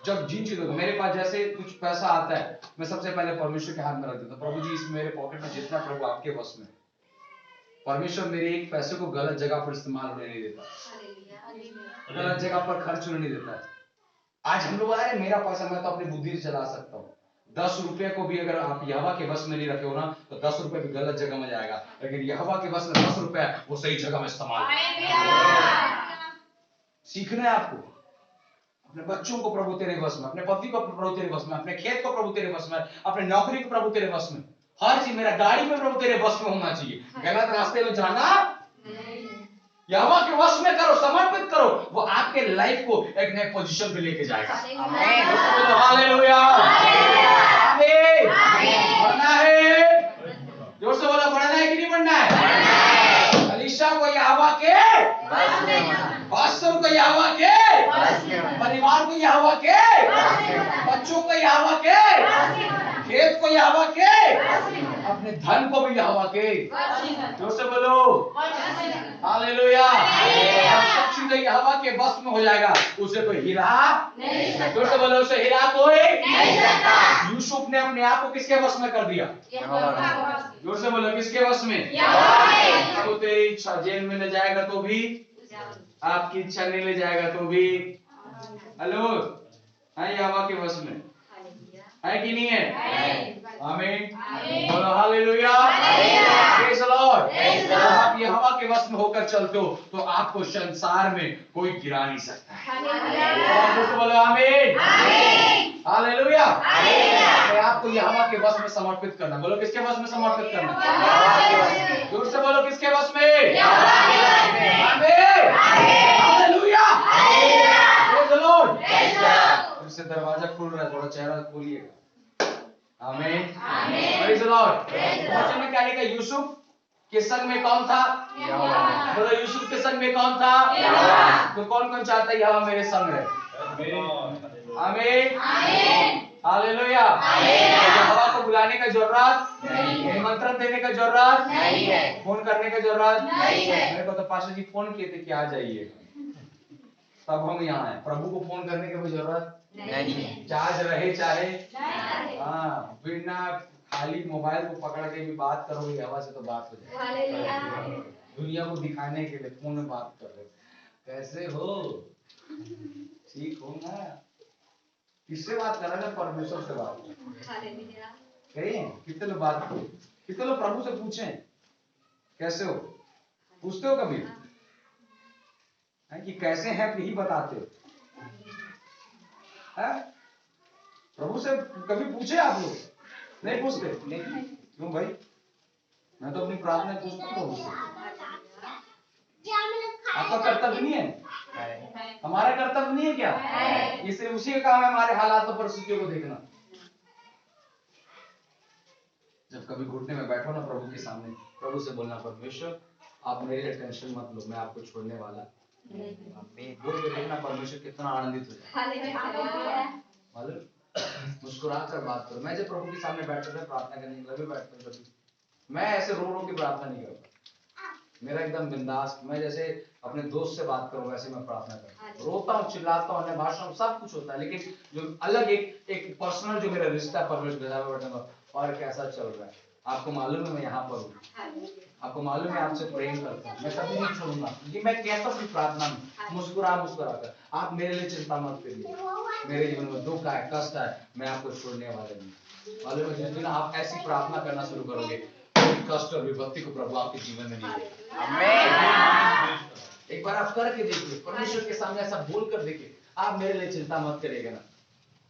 जब जिन चीजों को, मेरे पास जैसे कुछ पैसा आता है, मैं सबसे पहले परमेश्वर के हाथ में रख देता हूं। प्रभु जी, इसमें मेरे पॉकेट में जितना, प्रभु आपके वश में। परमेश्वर मेरे एक पैसे को गलत जगह पर इस्तेमाल होने नहीं देता, गलत जगह पर खर्च होने नहीं देता है। आज हम लोग अरे मेरा पैसा मैं तो अपनी बुद्धि से चला सकता हूँ। 10 रुपए को भी अगर आप यहोवा के वश में नहीं रखे हो ना, तो 10 रुपए भी गलत जगह में जाएगा, लेकिन यहोवा के वश में 10 रुपए वो सही जगह में इस्तेमाल। सीखना है आपको, अपने बच्चों को प्रभु तेरे वश में, अपने पति को प्रभु तेरे वश में, अपने खेत को प्रभु तेरे वश में, अपने नौकरी को प्रभु तेरे वश में, हर चीज, मेरा गाड़ी में प्रभु तेरे वश में होना चाहिए। गलत रास्ते में जाना, यहोवा के वश में करो, समर्पित करो, वो आपके लाइफ को एक नए पोजीशन पे लेके जाएगा। आमीन, हालेलुया, आमीन। बढ़ना है, जोर से बोलो, बढ़ना है कि नहीं बढ़ना है? अलीशा को यहोवा के, पास्टर को यहोवा के, परिवार को यहोवा के, बच्चों को यहोवा के, खेत को यहोवा के, अपने धन को भी यहोवा के। जोर से बोलो, हालेलुया। सब चीजें यहोवा के वश में हो जाएगा, उसे कोई हिला नहीं सकता। जोर से बोलो, उसे हिला कोई नहीं सकता। यूसुफ ने अपने आप को किसके वश में कर दिया? जोर से बोलो, किसके वश में? तो तेरी इच्छा जेल में ले जाएगा तो भी, आपकी इच्छा नहीं ले जाएगा तो भी, हेलो, है यहोवा के वश में, है कि नहीं है? आमीन, बोलो हालेलुया, प्रेज़ द लॉर्ड। जब आप यहोवा के वश में होकर चलते हो तो आपको संसार में कोई गिरा नहीं सकता है। बोलो आमीन, हालेलुया। आपको यहोवा के वश में समर्पित करना। बोलो किसके वश में समर्पित करना? जोर से बोलो, किसके वश में? आमीन, हालेलुया, प्रेज़ द लॉर्ड। फिर से दरवाजा खुल रहा है, थोड़ा चेहरा खोलिएगा। आमीन, प्रेज़ द लॉर्ड। वचन में क्या लिखा? यूसुफ के संग में कौन था? यहोवा। बोलो, यूसुफ के संग में कौन था? यहोवा। तो कौन कौन चाहता है यहोवा मेरे संग रहे? आमीन, हालेलुया। यहोवा को बुलाने का जरूरत नहीं है, निमंत्रण देने का जरूरत नहीं है, फोन करने का जरूरत नहीं है। मेरे को तो पास्टर जी फोन किए थे कि आ जाइए, तब हम यहाँ आए। प्रभु को फोन करने की कोई जरूरत नहीं है, चार्ज रहे चाहे, हाँ, बिना खाली मोबाइल को पकड़ के भी बात करोगे यहोवा से तो बात हो जाएगी। दुनिया को दिखाने के लिए फोन में बात कर रहे, कैसे हो, ठीक हो ना? किससे बात कर रहे हैं? परमेश्वर से बात करें। कितने लोग बात करें, कितने लोग प्रभु से पूछें कैसे हो? पूछते हो कभी कि कैसे हैं, यही बताते हो? प्रभु से कभी पूछे आप लोग? नहीं पूछते? क्यों भाई? मैं तो अपनी प्रार्थना पूछता हूँ प्रभु से। आपका कर्तव्य नहीं है? हमारा कर्तव्य नहीं है क्या? इसे उसी का काम है हमारे हालातों परिस्थितियों को देखना। जब कभी घुटने में बैठो ना प्रभु के सामने, प्रभु से बोलना, परमेश्वर आप मेरे लिए टेंशन मत लो, मैं आपको छोड़ने वाला बोल के देखना, परमेश्वर कितना आनंदित हो जाए। मालूम, मुस्कुरा कर बात करो। मैं जब प्रभु के सामने बैठता था प्रार्थना करने के लिए बैठता था, मैं ऐसे रो रो के प्रार्थना नहीं करता, मेरा एकदम बिंदास, मैं जैसे अपने दोस्त से बात करूं वैसे मैं प्रार्थना करता हूं। रोता हूं, चिल्लाता हूं, अन्य भाषा में सब कुछ होता है, लेकिन जो अलग एक पर्सनल जो मेरा रिश्ता है परमेश्वर के और कैसा चल रहा है। आपको मालूम है मैं यहाँ पर हूँ, आपको मालूम है आपसे प्रेम करता हूँ, मैं कभी नहीं छोड़ूंगा, क्योंकि मैं कहता हूँ प्रार्थना में मुस्कुरा कर आप मेरे लिए चिंता मत करिए, मेरे जीवन में दुख है, कष्ट है, मैं आपको छोड़ने वाला नहीं। मालूम है जिस दिन आप ऐसी प्रार्थना करना शुरू करोगे, कष्ट और विपत्ति को प्रभु आपके जीवन में नहीं देगा। आमीन। एक बार आप करके देखिए, परमेश्वर के सामने ऐसा बोल कर देखिए, आप मेरे लिए चिंता मत करिएगा ना,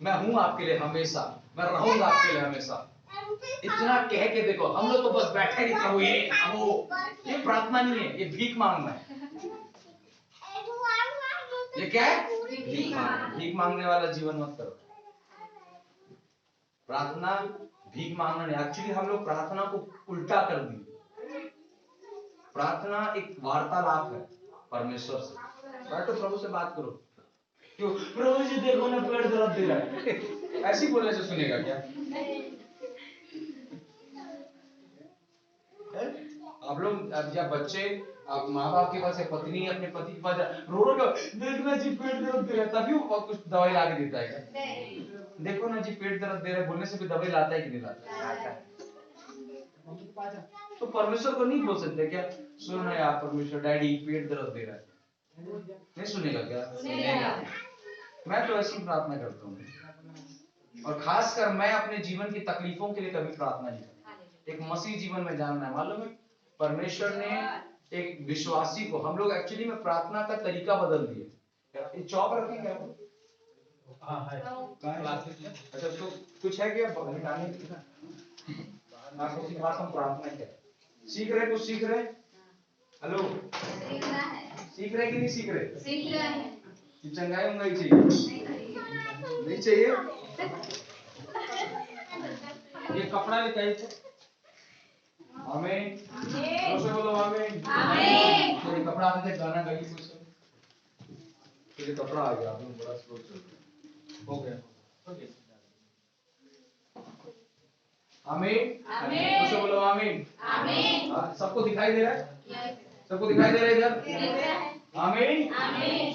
मैं हूं आपके लिए हमेशा, मैं रहूंगा आपके लिए हमेशा। इतना कह के देखो, हम लोग तो बस बैठे नहीं प्रभु ये वो, ये प्रार्थना नहीं है, ये भीख मांगना है। ये क्या है? भीख मांगने वाला जीवन मत करो। प्रार्थना भीख मांगना नहीं, एक्चुअली हम लोग प्रार्थना को उल्टा कर दिए। प्रार्थना एक वार्तालाप है परमेश्वर से। बैठो प्रभु से बात करो। क्यों प्रभु जी देखो ना पेड़ दर्द दे रहा है, ऐसी बोलने से सुनेगा क्या? आप लोग जब बच्चे, आप माँ बाप के पास है, पत्नी अपने पति के पास रो रो देखना जी पेट दर्द दे रहा है, तभी वो कुछ दवाई ला के देता है क्या? देखो ना जी पेट दर्द दे रहा है बोलने से भी दवाई लाता है कि नहीं लाता? तो परमेश्वर को नहीं बोल सकते क्या, सुनो ना यार परमेश्वर डैडी पेट दर्द दे रहा है, नहीं सुनेगा क्या? सुनेगा। मैं तो ऐसी प्रार्थना करता हूँ, और खासकर मैं अपने जीवन की तकलीफों के लिए कभी प्रार्थना नहीं करता। एक मसीह जीवन में जानना है, मालूम है परमेश्वर ने एक विश्वासी को, हम लोग एक्चुअली में प्रार्थना का तरीका बदल दिए। चौक रखेंगे आप? अच्छा तो कुछ है क्या आपको सिखा हम प्रार्थना क्या सीख रहे, कुछ सीख रहे? हेलो सीख रहे कि नहीं सीख रहे? सीख रहे हैं। चंगाई उंगाई चाहिए? नहीं चाहिए। ये कपड़ा लेकर आए थे, आमीन। जोर बोलो आमीन। आमीन। तो ये कपड़ा आते थे गाना गाइए कुछ, तो ये कपड़ा आ गया, आपने बड़ा स्लो चल हो गया। आमीन। आमीन। जोर बोलो आमीन। आमीन। सबको दिखाई दे रहा है? सबको दिखाई दे रहा है इधर? आमीन। आमीन।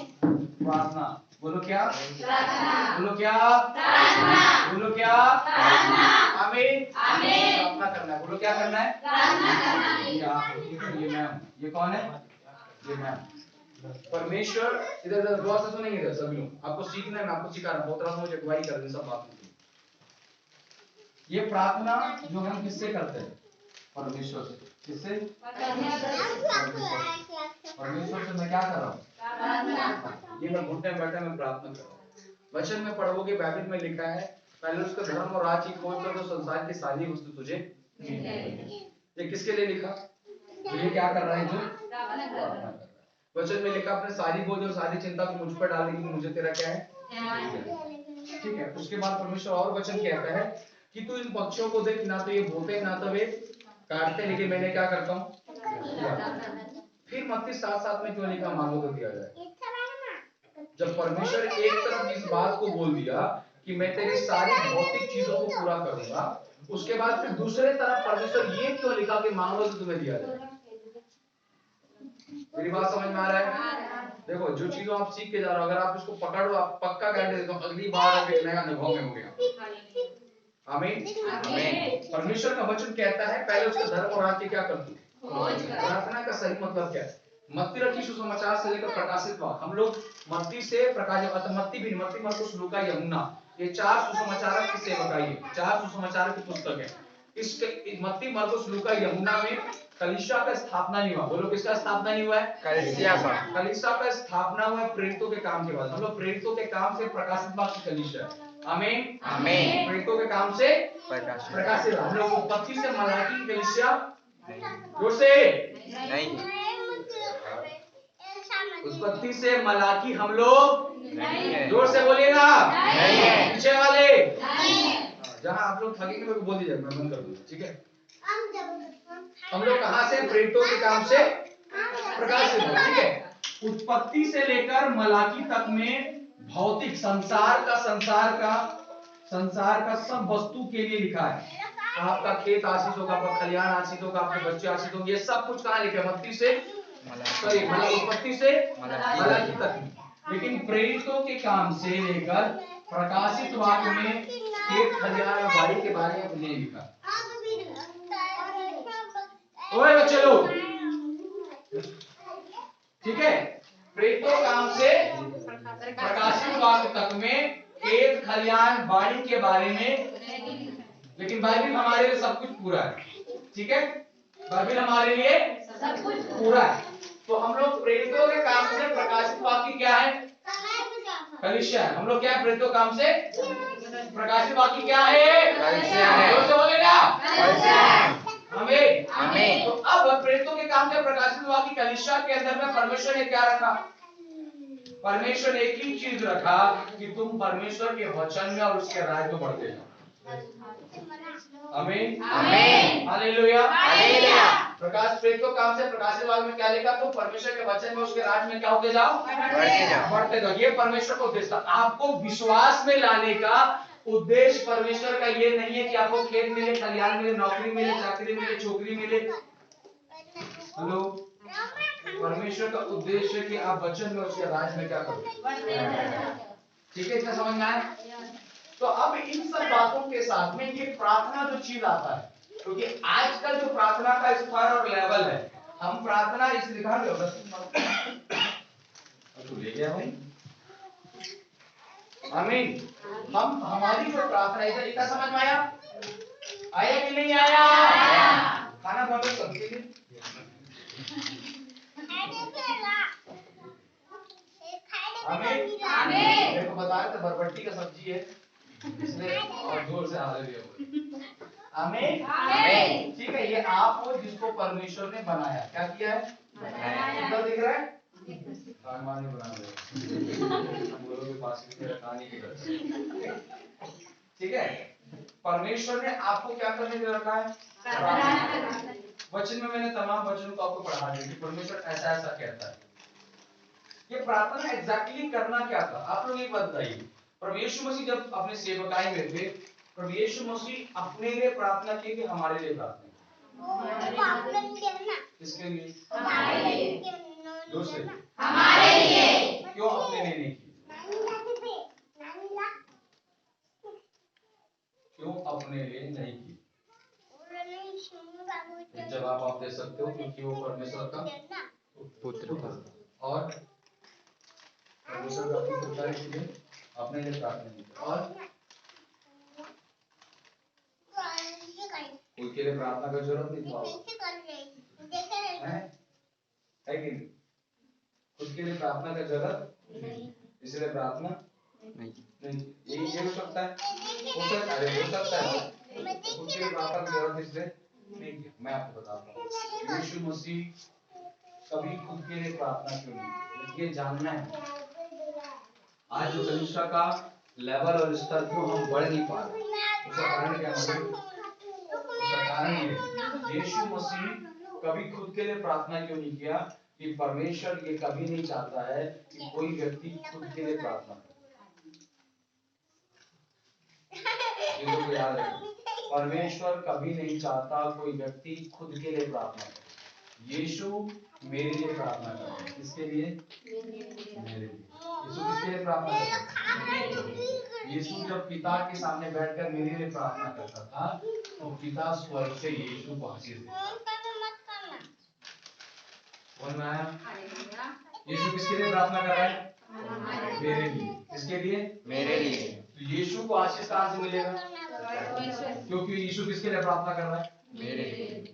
प्रार्थना बोलो क्या? प्रार्थना बोलो क्या? प्रार्थना बोलो क्या? प्रार्थना। आमीन। आमीन। प्रार्थना करना है, बोलो क्या करना है? प्रार्थना करना है। ये मैम, ये कौन है? ये मैम। परमेश्वर इधर दुआ से सुनेंगे इधर सभी लोग, आपको सीखना है, मैं आपको सिखा रहा हूँ, बहुत तरह से मुझे अगुवाई कर रहे हैं सब बातें। ये प्रार्थना जो हम किससे करते हैं? परमेश्वर से। किससे? परमेश्वर से। मैं क्या कर रहा हूँ? ये मैं घुटने में बैठा मैं प्रार्थना कर रहा हूँ। वचन में पढ़ोगे, बाइबल में लिखा है पहले उसका धर्म और राज्य की खोज कर तो संसार की सारी वस्तु तुझे। ये किसके लिए लिखा? तो ये क्या कर रहा है? जो प्रार्थना कर रहा है। वचन में लिखा अपने सारी बोझ और सारी चिंता को मुझ पर डालने की मुझे तेरा क्या है? ठीक है। उसके बाद परमेश्वर और वचन कहता है कि तू इन पक्षियों को देख, ना तो ये बोते ना तो वे काटते, लेकिन मैंने क्या करता हूँ? फिर मत्ती 7:7 में क्यों लिखा मांगो तो दिया जाए? जब परमेश्वर एक तरफ इस बात को बोल दिया कि मैं तेरी सारी भौतिक चीजों को पूरा करूंगा, उसके बाद फिर दूसरे तरफ परमेश्वर ये क्यों लिखा कि मांगो तो तुम्हें दिया जाए? मेरी बात समझ में आ रहा है? देखो जो चीजों आप सीख के जा रहे हो, अगर आप इसको पकड़ लो, आप पक्का गारंटी देता हूं अगली बार आप एक नया अनुभव में होंगे। आमीन। आमीन। परमेश्वर का वचन कहता है पहले उसका धर्म और राज्य क्या कर दो। प्रार्थना का सही मतलब क्या है? मत्ती रखी सुसमाचार से लेकर प्रकाशित वाक्य, हम लोग मत्ती से प्रकाशित, मत्ती भी, मत्ती मरकुस लूका यूहन्ना, ये 4 सुसमाचारक की सेवकाई है, 4 सुसमाचारक की पुस्तक है। इस मत्ती मरकुस लूका यूहन्ना में कलीसिया का स्थापना नहीं हुआ। बोलो किसका स्थापना नहीं हुआ है? कलीसिया का। कलीसिया का स्थापना हुआ है प्रेरितों के काम के बाद। हम लोग प्रेरितों के काम से प्रकाशित वाक्य कलीसिया। आमीन। आमीन। प्रेरितों के काम से प्रकाशित। हम लोग उत्पत्ति से मलाकी की कलीसिया जोर से नहीं, उत्पत्ति से मलाकी हम लोग नहीं है। जोर से बोलिएगा नहीं है। पीछे वाले जहां आप लोग थकेंगे मेरे को बोल दीजिए, मैं बंद कर दूंगा, ठीक है? हम लोग कहां से? प्रेरितों के काम से प्रकाशित हो, ठीक है? उत्पत्ति से लेकर मलाकी तक में भौतिक संसार का सब वस्तु के लिए लिखा है। आपका खेत आशीष होगा, आपका खलिहान आशीष होगा, आपके बच्चे आशीष होंगे। ये सब कुछ कहाँ लिखे? मत्ती से मतलब उत्पत्ति से मलाकी तक। लेकिन प्रेरितों के काम से लेकर प्रकाशित वाक्य में खेत खलिहान और बाड़ी के बारे में नहीं लिखा। ओए बच्चे लोग, ठीक है? प्रेरितों काम से प्रकाशित वाक्य तक में खेत खलिहान बाड़ी के बारे में, लेकिन बाइबल हमारे लिए सब कुछ पूरा है। ठीक है? बाइबल हमारे लिए सब कुछ पूरा है। तो हम लोग प्रेरितों के काम से प्रकाशित वाक्य क्या है? कलीसिया है। हम लोग क्या है? प्रेरितों काम से प्रकाशित वाक्य क्या है? कलीसिया है। जोर से बोले ना, कलीसिया है। आमीन आमीन। तो अब प्रेरितों के काम से प्रकाशित वाक्य कलीसिया के अंदर में परमेश्वर ने क्या रखा? परमेश्वर ने एक ही चीज रखा कि तुम परमेश्वर के वचन में और उसके राज में बढ़ते जाओ। आमीन आमीन, हालेलुया हालेलुया। प्रकाश प्रेरितों काम से प्रकाशित वाक्य में क्या लिखा? तुम परमेश्वर के वचन में उसके राज में क्या होते जाओ? बढ़ते जाओ। ये परमेश्वर का उद्देश्य था। आपको विश्वास में लाने का उद्देश्य परमेश्वर का ये नहीं है कि आपको खेत मिले, खलिहान मिले, नौकरी मिले, चाकरी मिले, छोकरी मिले। हेलो, परमेश्वर का उद्देश्य है कि आप वचन में उसके राज में क्या करो? ठीक है, इतना समझ में आया? तो अब इन सब बातों के साथ में ये प्रार्थना जो चीज आता है, क्योंकि आजकल जो प्रार्थना का स्तर और लेवल है, हम प्रार्थना इस लिखा ले गया भाई। आमीन। हम हमारी जो प्रार्थना है, इतना समझ में आया? आया कि नहीं आया? खाना बहुत सबके लिए आमीन आमीन। मेरे को बताया था बरबट्टी का सब्जी है, इसलिए और जोर से हालेलुया। आमीन आमीन। ठीक है, ये आप हो जिसको परमेश्वर ने बनाया। क्या किया है? बनाया। उधर दिख रहा है? कानमान ने बना दिया। हम बोलोगे पास में कहानी की तरह। ठीक है, परमेश्वर ने आपको क्या करने के लिए रखा है? वचन में मैंने तमाम वचनों को आपको पढ़ा दिया कि परमेश्वर ऐसा ऐसा कहता है। ये प्रार्थना एग्जैक्टली करना क्या था? आप लोग एक बात बताइए, प्रभु यीशु मसीह जब अपने सेवकाई में थे, प्रभु यीशु मसीह अपने लिए प्रार्थना की कि हमारे लिए प्रार्थना? किसके लिए? हमारे लिए। जोर से, हमारे लिए। क्यों अपने लिए नहीं की? क्यों अपने लिए नहीं की? जवाब आप दे सकते हो, क्योंकि वो परमेश्वर का पुत्र था और परमेश्वर का पुत्र था, इसलिए अपने लिए प्रार्थना की। और कोई के लिए प्रार्थना का जरूरत नहीं था, है कि नहीं? खुद के लिए प्रार्थना का जरूरत नहीं, इसलिए प्रार्थना नहीं। ये हो सकता है, हो सकता है, हो सकता है खुद के लिए प्रार्थना की जरूरत इसलिए नहीं। मैं आपको बताता हूँ, यीशु मसीह कभी खुद के लिए प्रार्थना क्यों नहीं? ये जानना है आज जो कलीसिया का लेवल और स्तर क्यों हम बढ़ नहीं पा रहे, उसका कारण क्या है? उसका कारण ये, यीशु मसीह कभी खुद के लिए प्रार्थना क्यों नहीं किया? कि परमेश्वर ये कभी नहीं चाहता है कि कोई व्यक्ति खुद के लिए प्रार्थना करे। ये याद रखो, परमेश्वर कभी नहीं चाहता कोई व्यक्ति खुद के लिए प्रार्थना करे। यीशु मेरे लिए प्रार्थना करता है। किसके लिए? मेरे लिए। यीशु किसके लिए प्रार्थना करता है? यीशु जब पिता के सामने बैठकर मेरे लिए प्रार्थना करता था, तो पिता स्वर्ग से यीशु को आशीष देता। यीशु किसके लिए प्रार्थना कर रहा है? मेरे लिए। किसके लिए? मेरे लिए। तो यीशु को आशीष कहां से मिलेगा? क्योंकि यीशु किसके लिए प्रार्थना कर रहा है? मेरे लिए।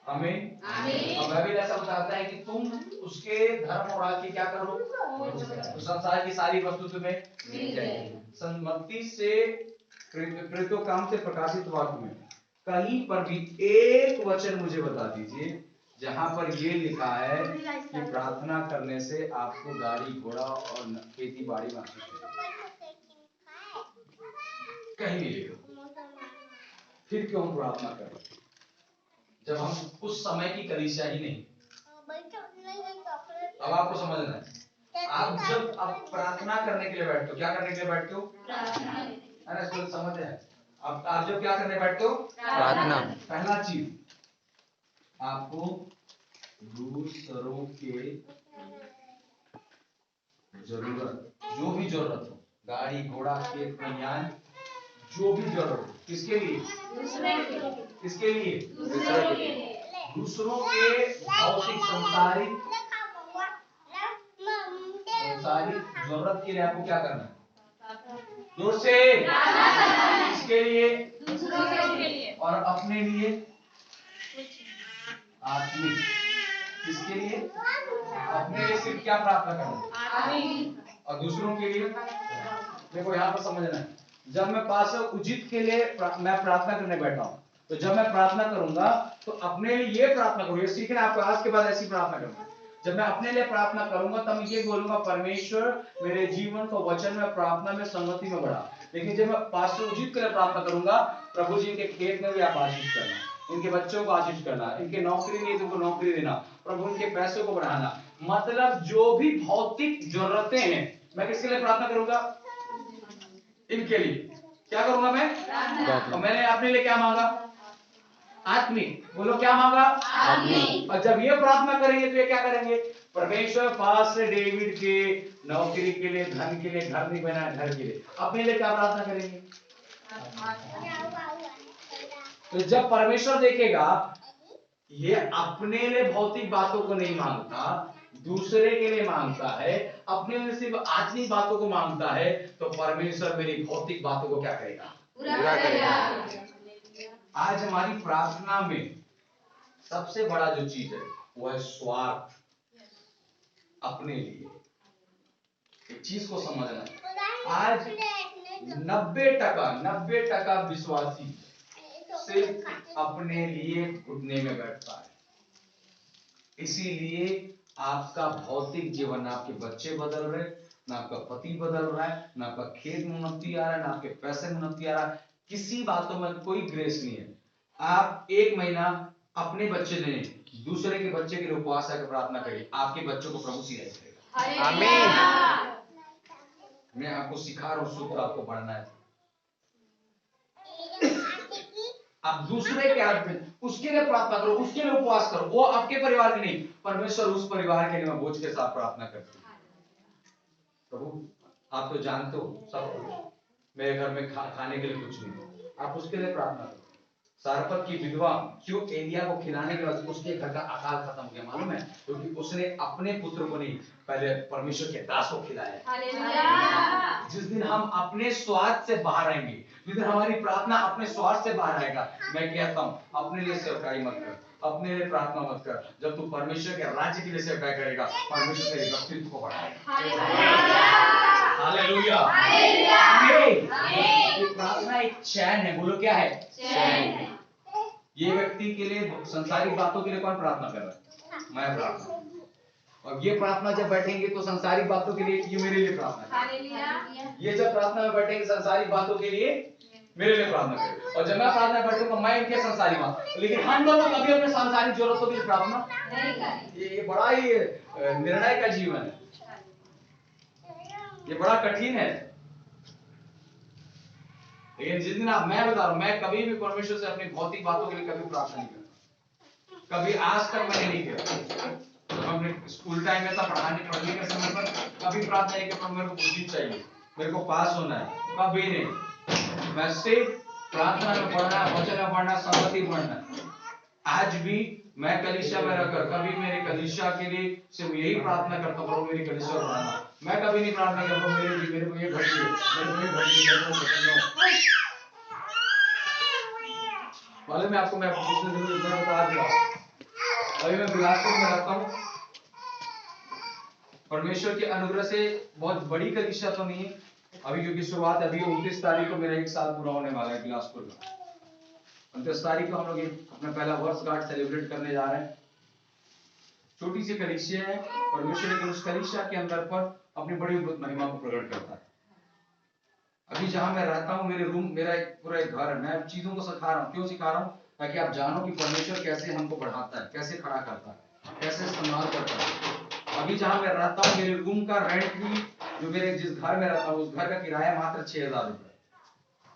आमीन आमीन। और बाइबल ऐसा बताता है कि तुम उसके धर्म और राज्य क्या करो, तो संसार की सारी वस्तु तुम्हें मिल जाएगी। मत्ती से प्रेरितों काम से प्रकाशित वाक्य में कहीं पर भी एक वचन मुझे बता दीजिए जहां पर ये लिखा है कि प्रार्थना करने से आपको गाड़ी घोड़ा और खेती बाड़ी में आशीष मिलेगी। कहीं नहीं लिखा। फिर क्यों प्रार्थना करें जब हम उस समय की कलीसिया ही नहीं? अब आपको समझना है, आप जब आप प्रार्थना करने के लिए बैठते हो, क्या करने के लिए बैठते हो? है ना? इसको समझ है। अब आप जब क्या करने बैठते हो? प्रार्थना। पहला चीज आपको दूसरों के जरूरत, जो भी जरूरत हो, गाड़ी घोड़ा खेत खलिहान, जो भी जरूरत हो, किसके लिए? किसके लिए? दूसरों के भौतिक संसारिक जरूरत के लिए आपको क्या करना है? दूर से। किसके लिए? दूसरों के लिए। और अपने लिए आत्मिक। किसके लिए? अपने लिए सिर्फ क्या प्रार्थना करना और दूसरों के लिए? देखो यहाँ पर समझना है, जब मैं पास उचित के लिए मैं प्रार्थना करने बैठा हूँ, तो जब मैं प्रार्थना करूंगा तो अपने लिए ये प्रार्थना करूँ, ये सीखना आपको आज के बाद ऐसी प्रार्थना करना। जब मैं अपने लिए प्रार्थना करूंगा तब मैं ये बोलूंगा, परमेश्वर मेरे जीवन को वचन में प्रार्थना में संगति में बढ़ा। लेकिन जब मैं पास्टर उचित के लिए प्रार्थना करूंगा, प्रभु जी इनके खेत में भी आप आशीष करना, इनके बच्चों को आशीष करना, इनके नौकरी नहीं तो नौकरी देना, प्रभु इनके पैसों को बढ़ाना, मतलब जो भी भौतिक जरूरतें हैं मैं किसके लिए प्रार्थना करूंगा? इनके लिए क्या करूंगा मैं? और मैंने अपने लिए क्या मांगा? आत्मिक। बोलो क्या मांगा? आत्मिक। और जब ये प्रार्थना करेंगे तो ये क्या करेंगे? परमेश्वर पास से डेविड के नौकरी के लिए, धन के लिए, घर नहीं बना, घर के लिए, अपने लिए क्या प्रार्थना करेंगे? तो जब परमेश्वर देखेगा ये अपने लिए भौतिक बातों को नहीं मांगता, दूसरे के लिए मांगता है, अपने लिए सिर्फ आत्मिक बातों को मांगता है, तो परमेश्वर मेरी भौतिक बातों को क्या करेगा? पूरा करेगा। आज हमारी प्रार्थना में सबसे बड़ा जो चीज है वो है स्वार्थ, अपने लिए। एक चीज को समझना, आज 90% विश्वासी सिर्फ अपने लिए घुटने में बैठता है। इसीलिए आपका भौतिक जीवन, ना आपके बच्चे बदल रहे, ना आपका पति बदल रहा है, ना आपका खेत में उन्नति आ रहा है, ना आपके पैसे में उन्नति आ रहा है, किसी बातों में कोई ग्रेस नहीं है। आप 1 महीना अपने बच्चे देने, दूसरे के बच्चे के लिए उपवास करके प्रार्थना करिए, आपके बच्चों को प्रभु सिखाई करेगा। आमीन। मैं आपको सिखा रहा हूं, सूत्र आपको बढ़ना है। आप दूसरे के आदमी उसके लिए प्रार्थना करो, उसके लिए उपवास करो, वो आपके परिवार के नहीं, परमेश्वर उस परिवार के लिए मैं बोझ के साथ प्रार्थना करती हूँ। प्रभु आप तो जानते हो सब कुछ, मेरे घर में खाने के लिए कुछ नहीं, आप उसके लिए प्रार्थना करो। सारपत की विधवा क्यों एलिया को खिलाने के बाद उसके घर का अकाल खत्म हो गया मालूम है? क्योंकि उसने अपने पुत्र को नहीं, पहले परमेश्वर के दास को खिलाया। जिस दिन हम अपने स्वार्थ से बाहर आएंगे, जिस दिन हमारी प्रार्थना अपने स्वार्थ से बाहर आएगा, मैं कहता हूँ अपने लिए सेवकाई मत कर, अपने लिए प्रार्थना मत कर। जब तू परमेश्वर के राज्य के लिए सेवकाई करेगा, परमेश्वर तेरे व्यक्तित्व को बढ़ाएगा। हालेलुया। प्रार्थना एक चैन है, बोलो क्या है? चैन। ये व्यक्ति के लिए, संसारिक बातों के लिए कौन प्रार्थना कर रहा है? मैं प्रार्थना। और ये प्रार्थना जब बैठेंगे तो संसारिक बातों के लिए, ये मेरे लिए प्रार्थना करें। ये जब प्रार्थना में बैठेंगे संसारिक बातों के लिए मेरे लिए प्रार्थना करें, और जब मैं प्रार्थना बैठूंगा मैं इनके संसारिक बात, लेकिन हम दोनों कभी अपने संसारिक जरूरतों के लिए प्रार्थना नहीं करें। ये बड़ा ही निर्णय का जीवन है, ये बड़ा कठिन है। लेकिन जिस दिन मैं बता रहा हूं, मैं कभी भी परमेश्वर से अपनी भौतिक बातों के लिए कभी प्रार्थना नहीं करता, कभी आज तक मैंने नहीं किया। जब हमने स्कूल टाइम में था, पढ़ने के समय पर कभी प्रार्थना नहीं की मेरे को कुछ चाहिए, मेरे को पास होना है, कभी नहीं। मैं सिर्फ प्रार्थना में पढ़ना, वचन में पढ़ना, संगति बढ़ना। आज भी मैं कलीसिया में रहकर कभी मेरे कलीसिया के लिए सिर्फ यही प्रार्थना करता हूँ, मेरी कलीसिया बढ़ाना। मैं कभी नहीं प्रार्थना करता हूँ मेरे को ये घटी है, मेरे को ये घटी है। मालूम है आपको, मैं पिछले दिनों में बता दिया, अभी मैं बिलासपुर में रहता हूँ। परमेश्वर के अनुग्रह से बहुत बड़ी कलीसिया तो नहीं है अभी, क्योंकि शुरुआत अभी 29 तारीख को मेरा 1 साल पूरा होने वाला है बिलासपुर का। 29 तारीख को हम लोग अपना पहला वर्षगांठ सेलिब्रेट करने जा रहे हैं। छोटी सी कलीसिया है, परमेश्वर के उस कलीसिया के अंदर पर अपनी बड़ी महिमा को प्रकट करता है। अभी जहां मैं रहता हूँ, मेरे रूम, मेरा एक पूरा एक घर है, मैं चीजों को सिखा रहा हूँ। क्यों सिखा रहा हूँ? ताकि आप जानो कि परमेश्वर कैसे हमको बढ़ाता है, कैसे खड़ा करता है, कैसे इस्तेमाल करता है। अभी जहां मैं रहता हूँ, मेरे रूम का रेंट भी, जो मेरे जिस घर में रहता हूँ उस घर का किराया मात्र 6,000 रुपए।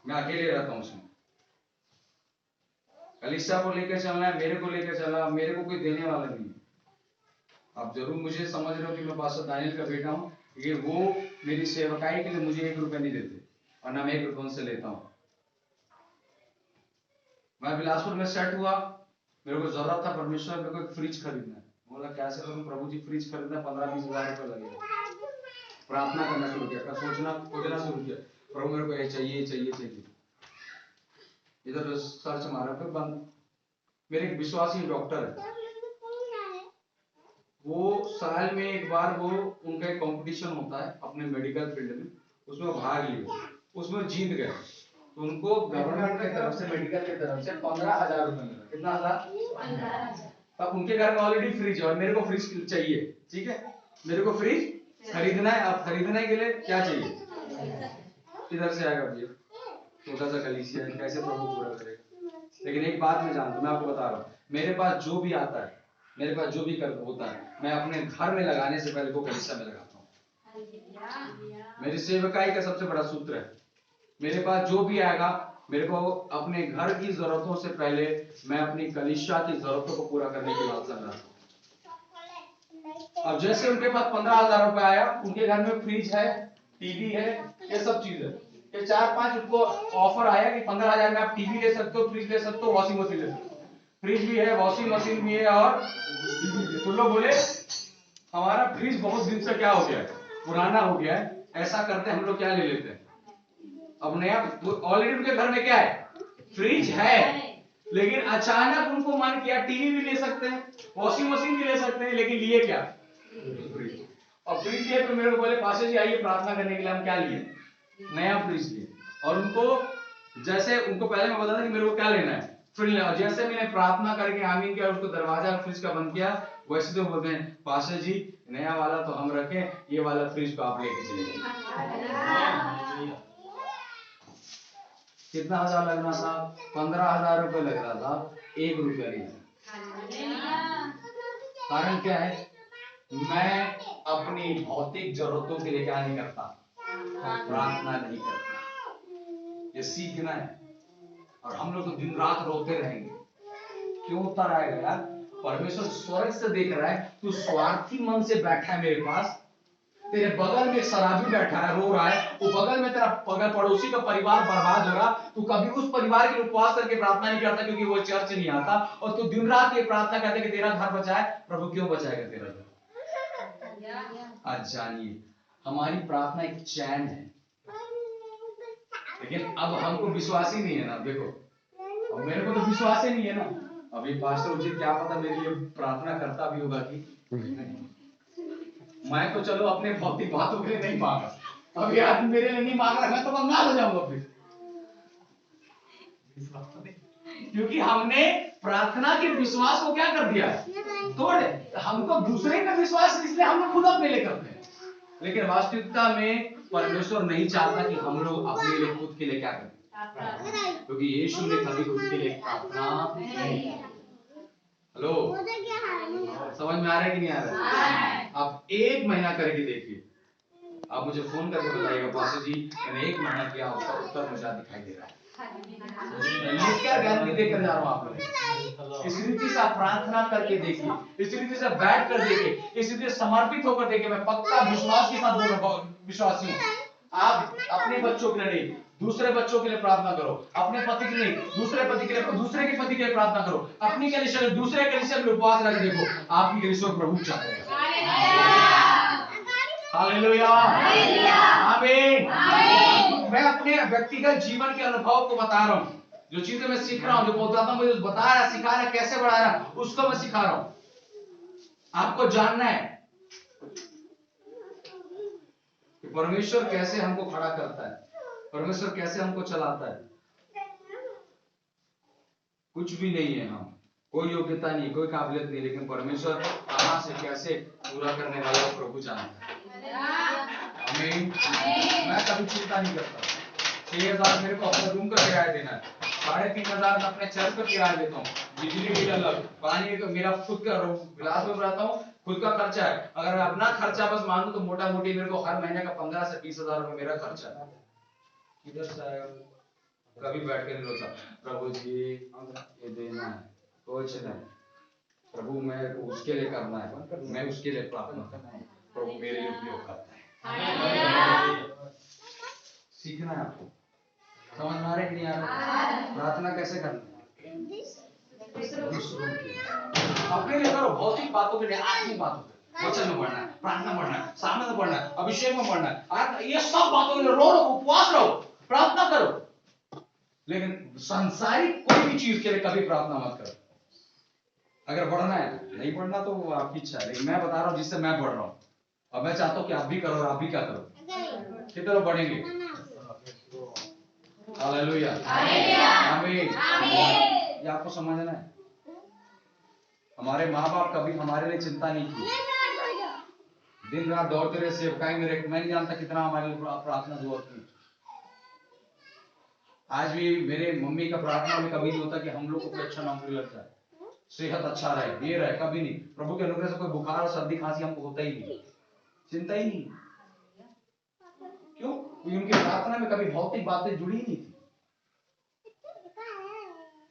मैं अकेले रहता हूँ उसमें, कलीसिया को लेकर चलना है, मेरे को लेकर चलना, मेरे को कोई देने वाला नहीं है। आप जरूर मुझे समझ रहे हो कि मैं पास्टर दानियल का बेटा हूँ, ये वो मेरी सेवकाई के लिए मुझे 1 रुपया नहीं देते और ना मैं 1 रुपया उनसे लेता हूँ। मैं बिलासपुर में सेट हुआ, मेरे को जरूरत था परमेश्वर, मेरे को एक फ्रिज खरीदना है। बोला कैसे करूँ प्रभु जी, फ्रिज खरीदना 15-20 हजार रुपये लगेगा। प्रार्थना करना शुरू किया, खोजना शुरू किया, प्रभु मेरे को ये चाहिए चाहिए चाहिए। इधर सर्च मारा, फिर बंद। मेरे एक विश्वासी डॉक्टर है, वो साल में एक बार वो उनका एक कंपटीशन होता है अपने मेडिकल फील्ड में, उसमें भाग लिए, उसमें जीत गए, तो उनको गवर्नमेंट की तरफ से, मेडिकल की तरफ से 15,000 रुपए मिला। कितना हजार? 15,000। तब उनके घर में ऑलरेडी फ्रिज है और मेरे को फ्रिज चाहिए, ठीक है, मेरे को फ्रिज खरीदना है। अब खरीदने के लिए क्या चाहिए? किधर से आएगा भैया? छोटा सा कलीसिया है, कैसे प्रभु पूरा करेगा? लेकिन एक बात मैं जानता हूँ, मैं आपको बता रहा हूँ, मेरे पास जो भी आता है, मेरे पास जो भी कर होता है, मैं अपने घर में लगाने से पहले वो कलीसिया में लगाता हूँ। मेरी सेवकाई का सबसे बड़ा सूत्र है, मेरे पास जो भी आएगा, मेरे को अपने घर की जरूरतों से पहले मैं अपनी कलीसिया की जरूरतों को पूरा करने की बात कर रहा हूँ। अब जैसे उनके पास 15,000 रुपए आया, उनके घर में फ्रिज है, टीवी है, ये सब चीज है, ये 4-5 उनको ऑफर आया कि 15,000 में आप टीवी ले सकते हो, फ्रिज ले सकते हो, वॉशिंग मशीन ले सकते हो। फ्रिज भी है, वॉशिंग मशीन भी है और टीवी भी है। तो लोग बोले हमारा फ्रिज बहुत दिन से क्या हो गया है, पुराना हो गया है, ऐसा करते हम लोग क्या ले लेते हैं अब नया। ऑलरेडी उनके घर में क्या है? फ्रिज है, लेकिन अचानक उनको मन किया टीवी भी ले सकते हैं, वॉशिंग मशीन भी ले सकते हैं, लेकिन लिए क्या? फ्रिज। और फ्रिज लिए तो मेरे को बोले पास्टर जी आइए प्रार्थना करने के लिए, हम क्या लिए? नया फ्रिज लिए। और उनको जैसे उनको पहले मैं बता था कि मेरे को क्या लेना है, फ्रिज। और जैसे मैंने प्रार्थना करके आमीन किया, उसको दरवाजा फ्रिज का बंद किया, वैसे तो बोलते हैं पास्टर जी नया वाला तो हम रखें, ये वाला फ्रिज को आप लेके चले। कितना हजार लगना था? 15,000 रुपए लग रहा था, 1 रुपया नहीं। कारण क्या है? मैं अपनी भौतिक जरूरतों के लिए क्या नहीं करता? प्रार्थना नहीं करता। ये सीखना है। और हम लोग तो दिन रात रोते रहेंगे, क्यों उतर आएगा यार? परमेश्वर स्वर्ग से देख रहा है, तू स्वार्थी मन से बैठा है मेरे पास, तेरे बगल में शराबी बैठा है, रो रहा है, वो बगल में तेरा पड़ोसी का परिवार बर्बाद हो रहा, तू कभी उस परिवार के लिए उपवास करके प्रार्थना नहीं करता क्योंकि वो चर्च नहीं आता, और तू दिन रात ये प्रार्थना करता कि तेरा घर बचाए। प्रभु क्यों बचाएगा तेरा घर? आज जानिए, हमारी प्रार्थना एक चैन है, लेकिन अब हमको विश्वास ही नहीं है ना। देखो, अब मेरे को तो विश्वास ही नहीं है ना। अभी पास्टर मुझे क्या पता मेरे लिए प्रार्थना करता भी होगा कि नहीं। मैं तो चलो अपने भौतिक बातों के लिए नहीं मांगा, अभी आदमी मेरे लिए नहीं मांग रहा, मैं तो कंगाल हो जाऊंगा फिर, क्योंकि हमने प्रार्थना के विश्वास को क्या कर दिया है? तोड़। हमको दूसरे का विश्वास, इसलिए हम लोग खुद अपने लिए करते हैं, लेकिन वास्तविकता में परमेश्वर नहीं चाहता कि हम लोग अपने लिए खुद के लिए क्या करें, क्योंकि यीशु ने कभी खुद के लिए प्रार्थना नहीं। हेलो, समझ में आ रहा है कि नहीं आ रहा है? आप 1 महीना करके देखिए, आप मुझे फोन करके बताइएगा पास्टर जी मैंने 1 महीना किया, उसका उत्तर मुझे दिखाई दे रहा है। मैं क्या गारंटी देकर जा रहा हूँ आप लोग? इस रीति से आप प्रार्थना करके देखिए, इस रीति से बैठ कर देखिए, इस रीति से समर्पित होकर देखिए। मैं पक्का विश्वास के साथ बोल रहा हूँ, विश्वासी हूँ। आप अपने बच्चों के लिए नहीं, दूसरे बच्चों के लिए प्रार्थना करो, अपने पति के लिए, दूसरे पति के लिए, दूसरे के पति के लिए प्रार्थना करो, अपनी कलीसिया में, दूसरे कलीसिया में उपवास रख देखो, आपकी कलीसिया प्रभु चाहेगा। हालेलुया, आमीन। मैं अपने व्यक्तिगत जीवन के अनुभव को बता रहा हूँ, जो चीजें मैं सीख रहा हूँ, जो पौधा मुझे बता रहा, सिखा रहा, कैसे बढ़ा रहा, उसको मैं सिखा रहा हूँ। आपको जानना है कि परमेश्वर कैसे हमको खड़ा करता है, परमेश्वर कैसे हमको चलाता है। कुछ भी नहीं है, हम कोई योग्यता नहीं, कोई काबिलियत नहीं, लेकिन परमेश्वर कहां से कैसे पूरा करने वाला प्रभु जानता है। आमीन। मैं कभी चिंता नहीं करता। 6,000 मेरे को अपने रूम का किराया देना है, 3,500 मैं अपने चर्च का किराया देता हूँ, बिजली बिल अलग, पानी का मेरा खुद का, बिलास में रहता हूँ, खुद का खर्चा है। अगर मैं अपना खर्चा बस मांगू तो मोटा मोटी मेरे को हर महीने का 15 से 20,000 रुपए मेरा खर्चा है। किधर से आएगा? कभी बैठ के नहीं रोता प्रभु जी ये देना है, कुछ नहीं प्रभु मैं उसके लिए करना है, मैं उसके लिए प्रार्थना करना है, प्रभु मेरे लिए उपयोग करता है। सीखना है आपको, समझ में आ रहा है कि नहीं आ रहा? प्रार्थना कैसे करना है? अपने लिए करो, भौतिक बातों के लिए, आत्मिक बातों के, वचन में पढ़ना है, प्रार्थना पढ़ना है, सामने में पढ़ना है, अभिषेक में पढ़ना है, ये सब बातों के लिए रो उपवास रहो, प्रार्थना करो। लेकिन सांसारिक कोई भी चीज के लिए कभी प्रार्थना मत करो। अगर पढ़ना है, नहीं पढ़ना तो आपकी इच्छा है, लेकिन मैं बता रहा हूँ जिससे मैं पढ़ रहा हूँ, और मैं चाहता हूँ कि आप भी करो और आप भी क्या करो, कितने लोग पढ़ेंगे? हालेलुया, आमीन। ये आपको समझना है। हमारे माँ बाप कभी हमारे लिए चिंता नहीं की, दिन रात दौड़ते रहे सेवकाई में, मैं नहीं जानता कितना हमारे लिए प्रार्थना दुआ की। आज भी मेरे मम्मी का प्रार्थना में कभी नहीं होता कि हम लोग को कोई अच्छा नौकरी लग जाए, सेहत अच्छा रहे, ये रहे, कभी नहीं। प्रभु के अनुग्रह से कोई बुखार और सर्दी खांसी हमको होता ही नहीं, चिंता ही नहीं। क्यों? उनकी प्रार्थना में कभी भौतिक बातें जुड़ी नहीं थी।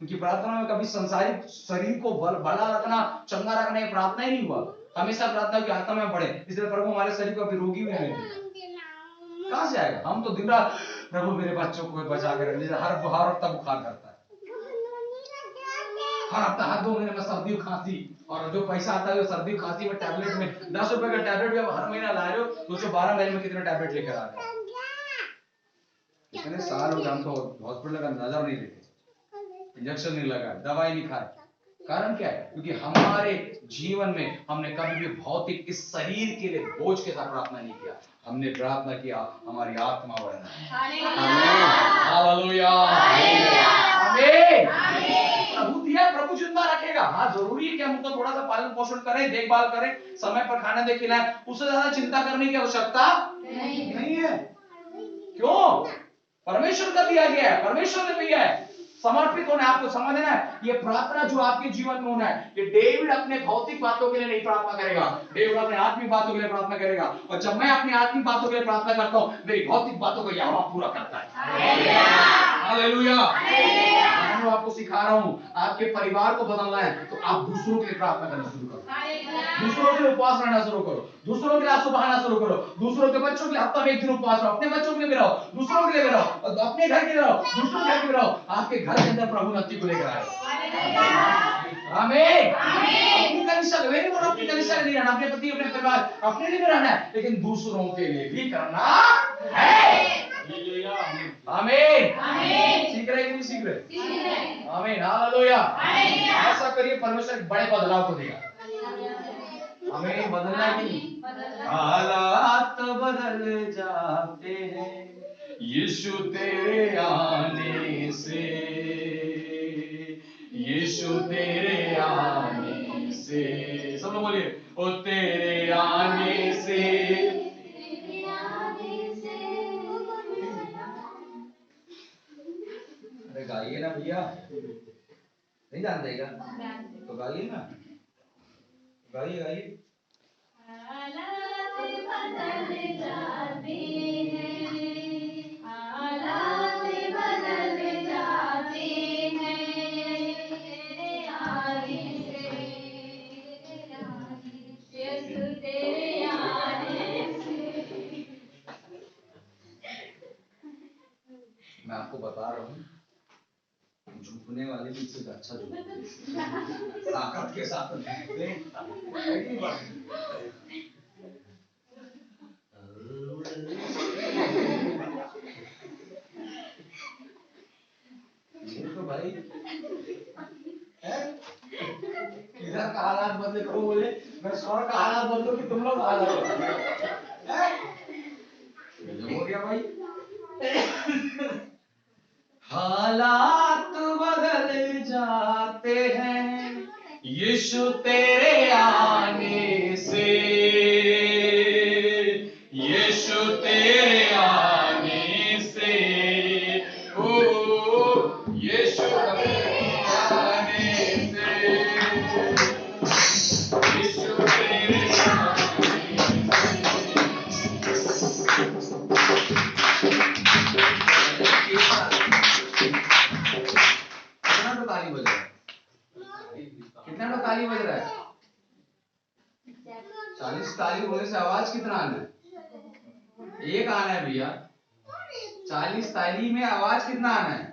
उनकी प्रार्थना में कभी संसारिक शरीर को बड़ा रखना, चंगा रखना, ये प्रार्थना ही नहीं हुआ। हमेशा प्रार्थना की आत्मा में बढ़े, इसलिए प्रभु हमारे शरीर को अभी रोगी भी नहीं देते। कहां से आएगा? हम तो दिन रात प्रभु मेरे बच्चों को बचा कर रखे, हर हफ्ता बुखार करता है, हर हफ्ता हर 2 महीने में सर्दी खांसी, और जो पैसा आता है वो सर्दी खांसी में टैबलेट में 10 रुपए का टैबलेट भी हर महीना ला रहे हो, सोचो 12 महीने में कितने टैबलेट लेकर आ रहे हो। इतने साल हो गए हम तो हॉस्पिटल का नजर नहीं लेते, इंजेक्शन नहीं लगा, दवाई नहीं खाए। कारण क्या है? क्योंकि हमारे जीवन में हमने कभी भी भौतिक इस शरीर के लिए बोझ के साथ प्रार्थना नहीं किया, हमने प्रार्थना किया हमारी आत्मा बढ़ना है। हालेलुया, आमीन। प्रभु दिया, प्रभु जिंदा रखेगा। हाँ, जरूरी है कि हम उसका थोड़ा सा पालन पोषण करें, देखभाल करें, समय पर खाना दे खिलाएं, उससे ज्यादा चिंता करने की आवश्यकता नहीं है। क्यों? परमेश्वर का दिया गया है, परमेश्वर ने दिया है, समर्पित होना है। आपको समझना है, ये प्रार्थना जो आपके जीवन में होना है, ये डेविड अपने भौतिक बातों के लिए नहीं प्रार्थना करेगा, डेविड अपने आत्मिक बातों के लिए प्रार्थना करेगा। और जब मैं अपनी आत्मिक बातों के लिए प्रार्थना करता हूँ, मेरी भौतिक बातों को यहोवा पूरा करता है। हालेलुया। मैं आपको सिखा रहा हूँ, आपके परिवार को बदलना है तो आप दूसरों के लिए प्रार्थना करना शुरू करो, दूसरों के लिए उपवास रहना शुरू करो, दूसरों के लिए आंसू बहाना शुरू करो, दूसरों के बच्चों के लिए हफ्ता में 1 दिन उपवास रहो, अपने बच्चों के लिए भी रहो, दूसरों के लिए भी रहो, अपने घर के लिए रहो, दूसरों के घर के लिए रहो। आपके घर के अंदर प्रभु नत्ती को लेकर आए। आमीन। अपनी कलीसिया में नहीं रहना, अपने पति अपने परिवार अपने लिए भी रहना है, लेकिन दूसरों के लिए भी करना है। आमीन। सीख रहे कि नहीं सीख रहे? आमीन, हालेलुया। ऐसा करिए, परमेश्वर एक बड़े बदलाव को देगा। हमें बदलना है कि नहीं? हालात बदल जाते हैं यीशु तेरे आने से, यीशु तेरे आने से। सब लोग बोलिए, ओ तेरे आने से। अरे गाइए ना भैया, नहीं जानते क्या? तो गाइए ना, गाइए गाइए। हालात बदल जाते हैं, हालात बदल जाते हैं तेरे आने से, यीशु तेरे आने से। मैं आपको बता रहा हूँ, झुकने वाले भी इससे अच्छा झुकते, ताकत के साथ तो भाई इधर का हालात बदले, प्रभु बोले मैं स्वर्ग का हालात बदलूं कि तुम लोग हालात हो गया भाई। हालात बदल जाते हैं यीशु तेरे आने से, यीशु तेरे आने से, ओ यीशु तेरे आने से, यीशु तेरे आने से। 40 ताली बोलने से आवाज कितना आना है? एक आना है भैया। 40 ताली में आवाज कितना आना है?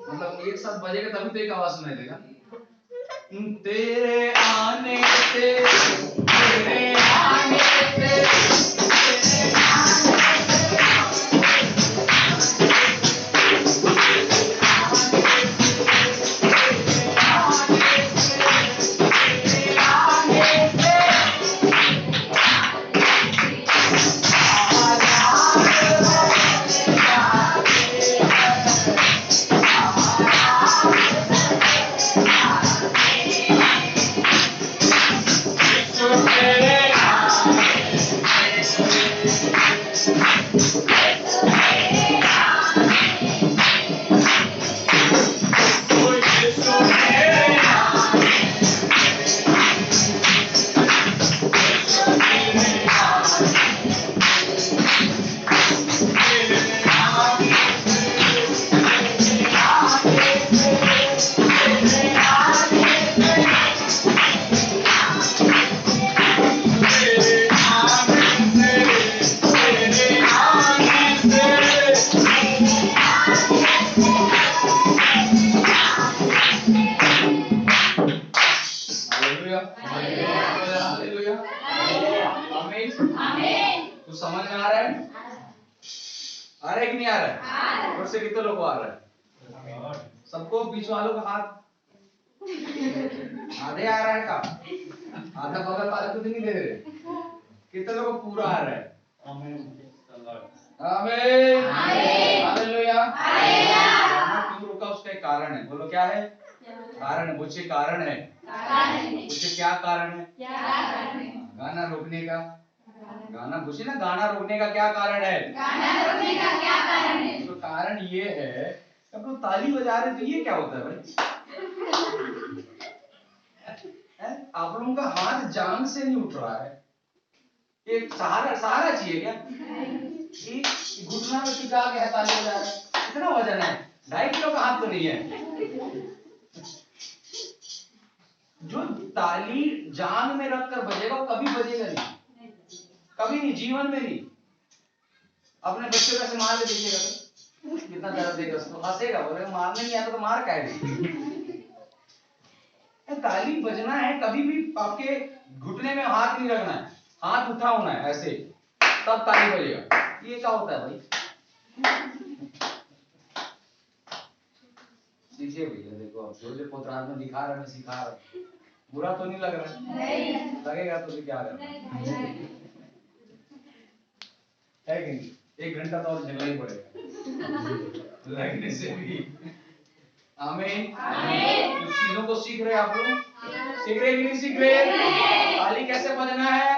मतलब एक साथ बजेगा तभी तो एक आवाज सुनाई देगा। तेरे आने से, तेरे आने से, तेरे कुछ समझ में आ रहा है? आ रहा है कि नहीं आ रहा है? और से कितने लोगों को आ रहा है? सबको? बीच वालों का हाथ आधे आ रहा है का? आधा बगल वाले को नहीं दे रहे? कितने लोगों को पूरा आ रहा है? आमीन आमीन हालेलुया। क्यों रुका उसका एक कारण है। बोलो क्या है? कारण है। मुझे कारण है। मुझे क्या कारण है? गाना रोकने का। गाना पूछे ना, गाना रोकने का क्या कारण है? तो कारण ये है, अब लोग ताली बजा रहे तो ये क्या होता है भाई? आप लोगों का हाथ जान से नहीं उठ रहा है। एक सहारा चाहिए क्या? एक घुटना में टिका के है, ताली बजा रहा है। कितना वजन है? 2.5 किलो का हाथ तो नहीं है। जो ताली जान में रखकर बजेगा वो कभी बजेगा नहीं, कभी नहीं, जीवन में नहीं। अपने बच्चे को ऐसे मार के देखिएगा तो कितना दर्द देगा उसको, हंसेगा, बोलेगा मारने नहीं आता तो मार क्या है। ताली बजना है, कभी भी आपके घुटने में हाथ नहीं रखना है, हाथ उठा होना है ऐसे, तब ताली बजेगा। ये क्या होता है भाई? सीखिए भैया। देखो अब जो पोतराज में दिखा रहा है, मैं सिखा रहा हूँ। बुरा तो नहीं लग रहा है? नहीं लगेगा तो क्या करना है कि नहीं? 1 घंटा तो और झेलना ही पड़ेगा लगने से भी। आमीन आमीन। कुछ चीजों को सीख रहे आप लोग? सीख रहे कि नहीं सीख रहे? ताली कैसे बजना है?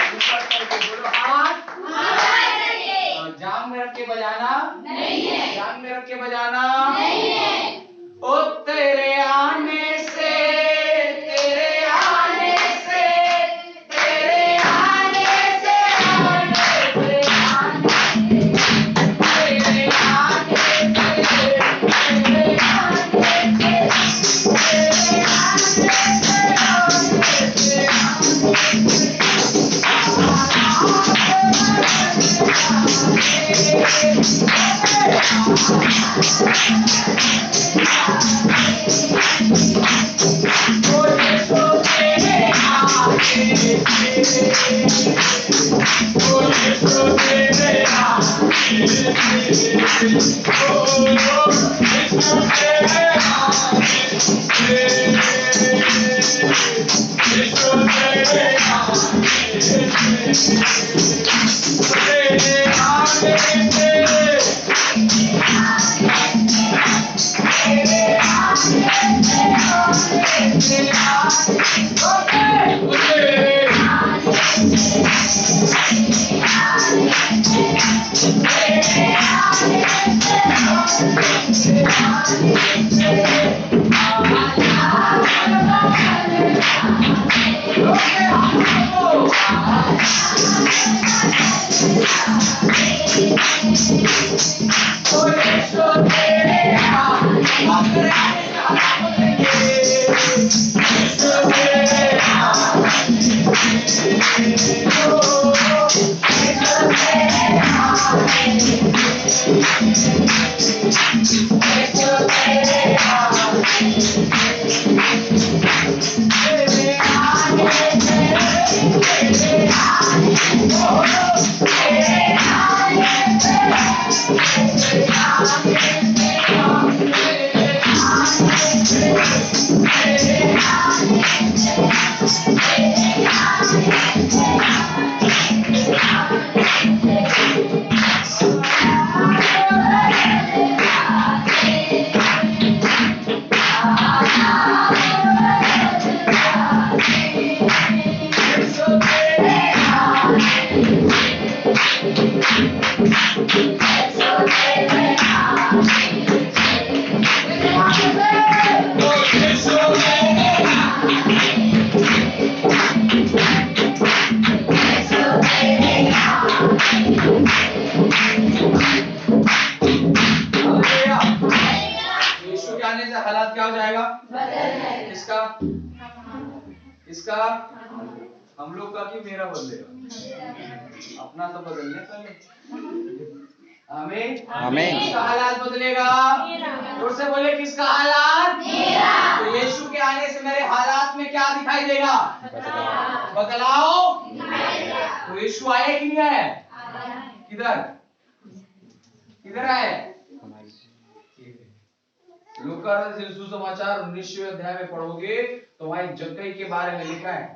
ऊपर करके बोलो, हाथ जांग में रख के बजाना नहीं है। जांग में रख के बजाना नहीं है। ओ तेरे आने से, तेरे आने से, तेरे आने से, तेरे आने से, तेरे आने से, तेरे हालात क्या हो जाएगा? किसका? किसका? हम लोग का कि मेरा बदलेगा? अपना तो बदलने पहले। आमीन आमीन। किसका हालात बदलेगा? जोर से बोले, किसका हालात? मेरा। तो यीशु के आने से मेरे हालात में क्या दिखाई देगा? बदलाव। तो यीशु आए कि नहीं आए? किधर किधर आए? लूका सुसमाचार 19वें अध्याय में पढ़ोगे तो वहां जक्कई के बारे में लिखा है,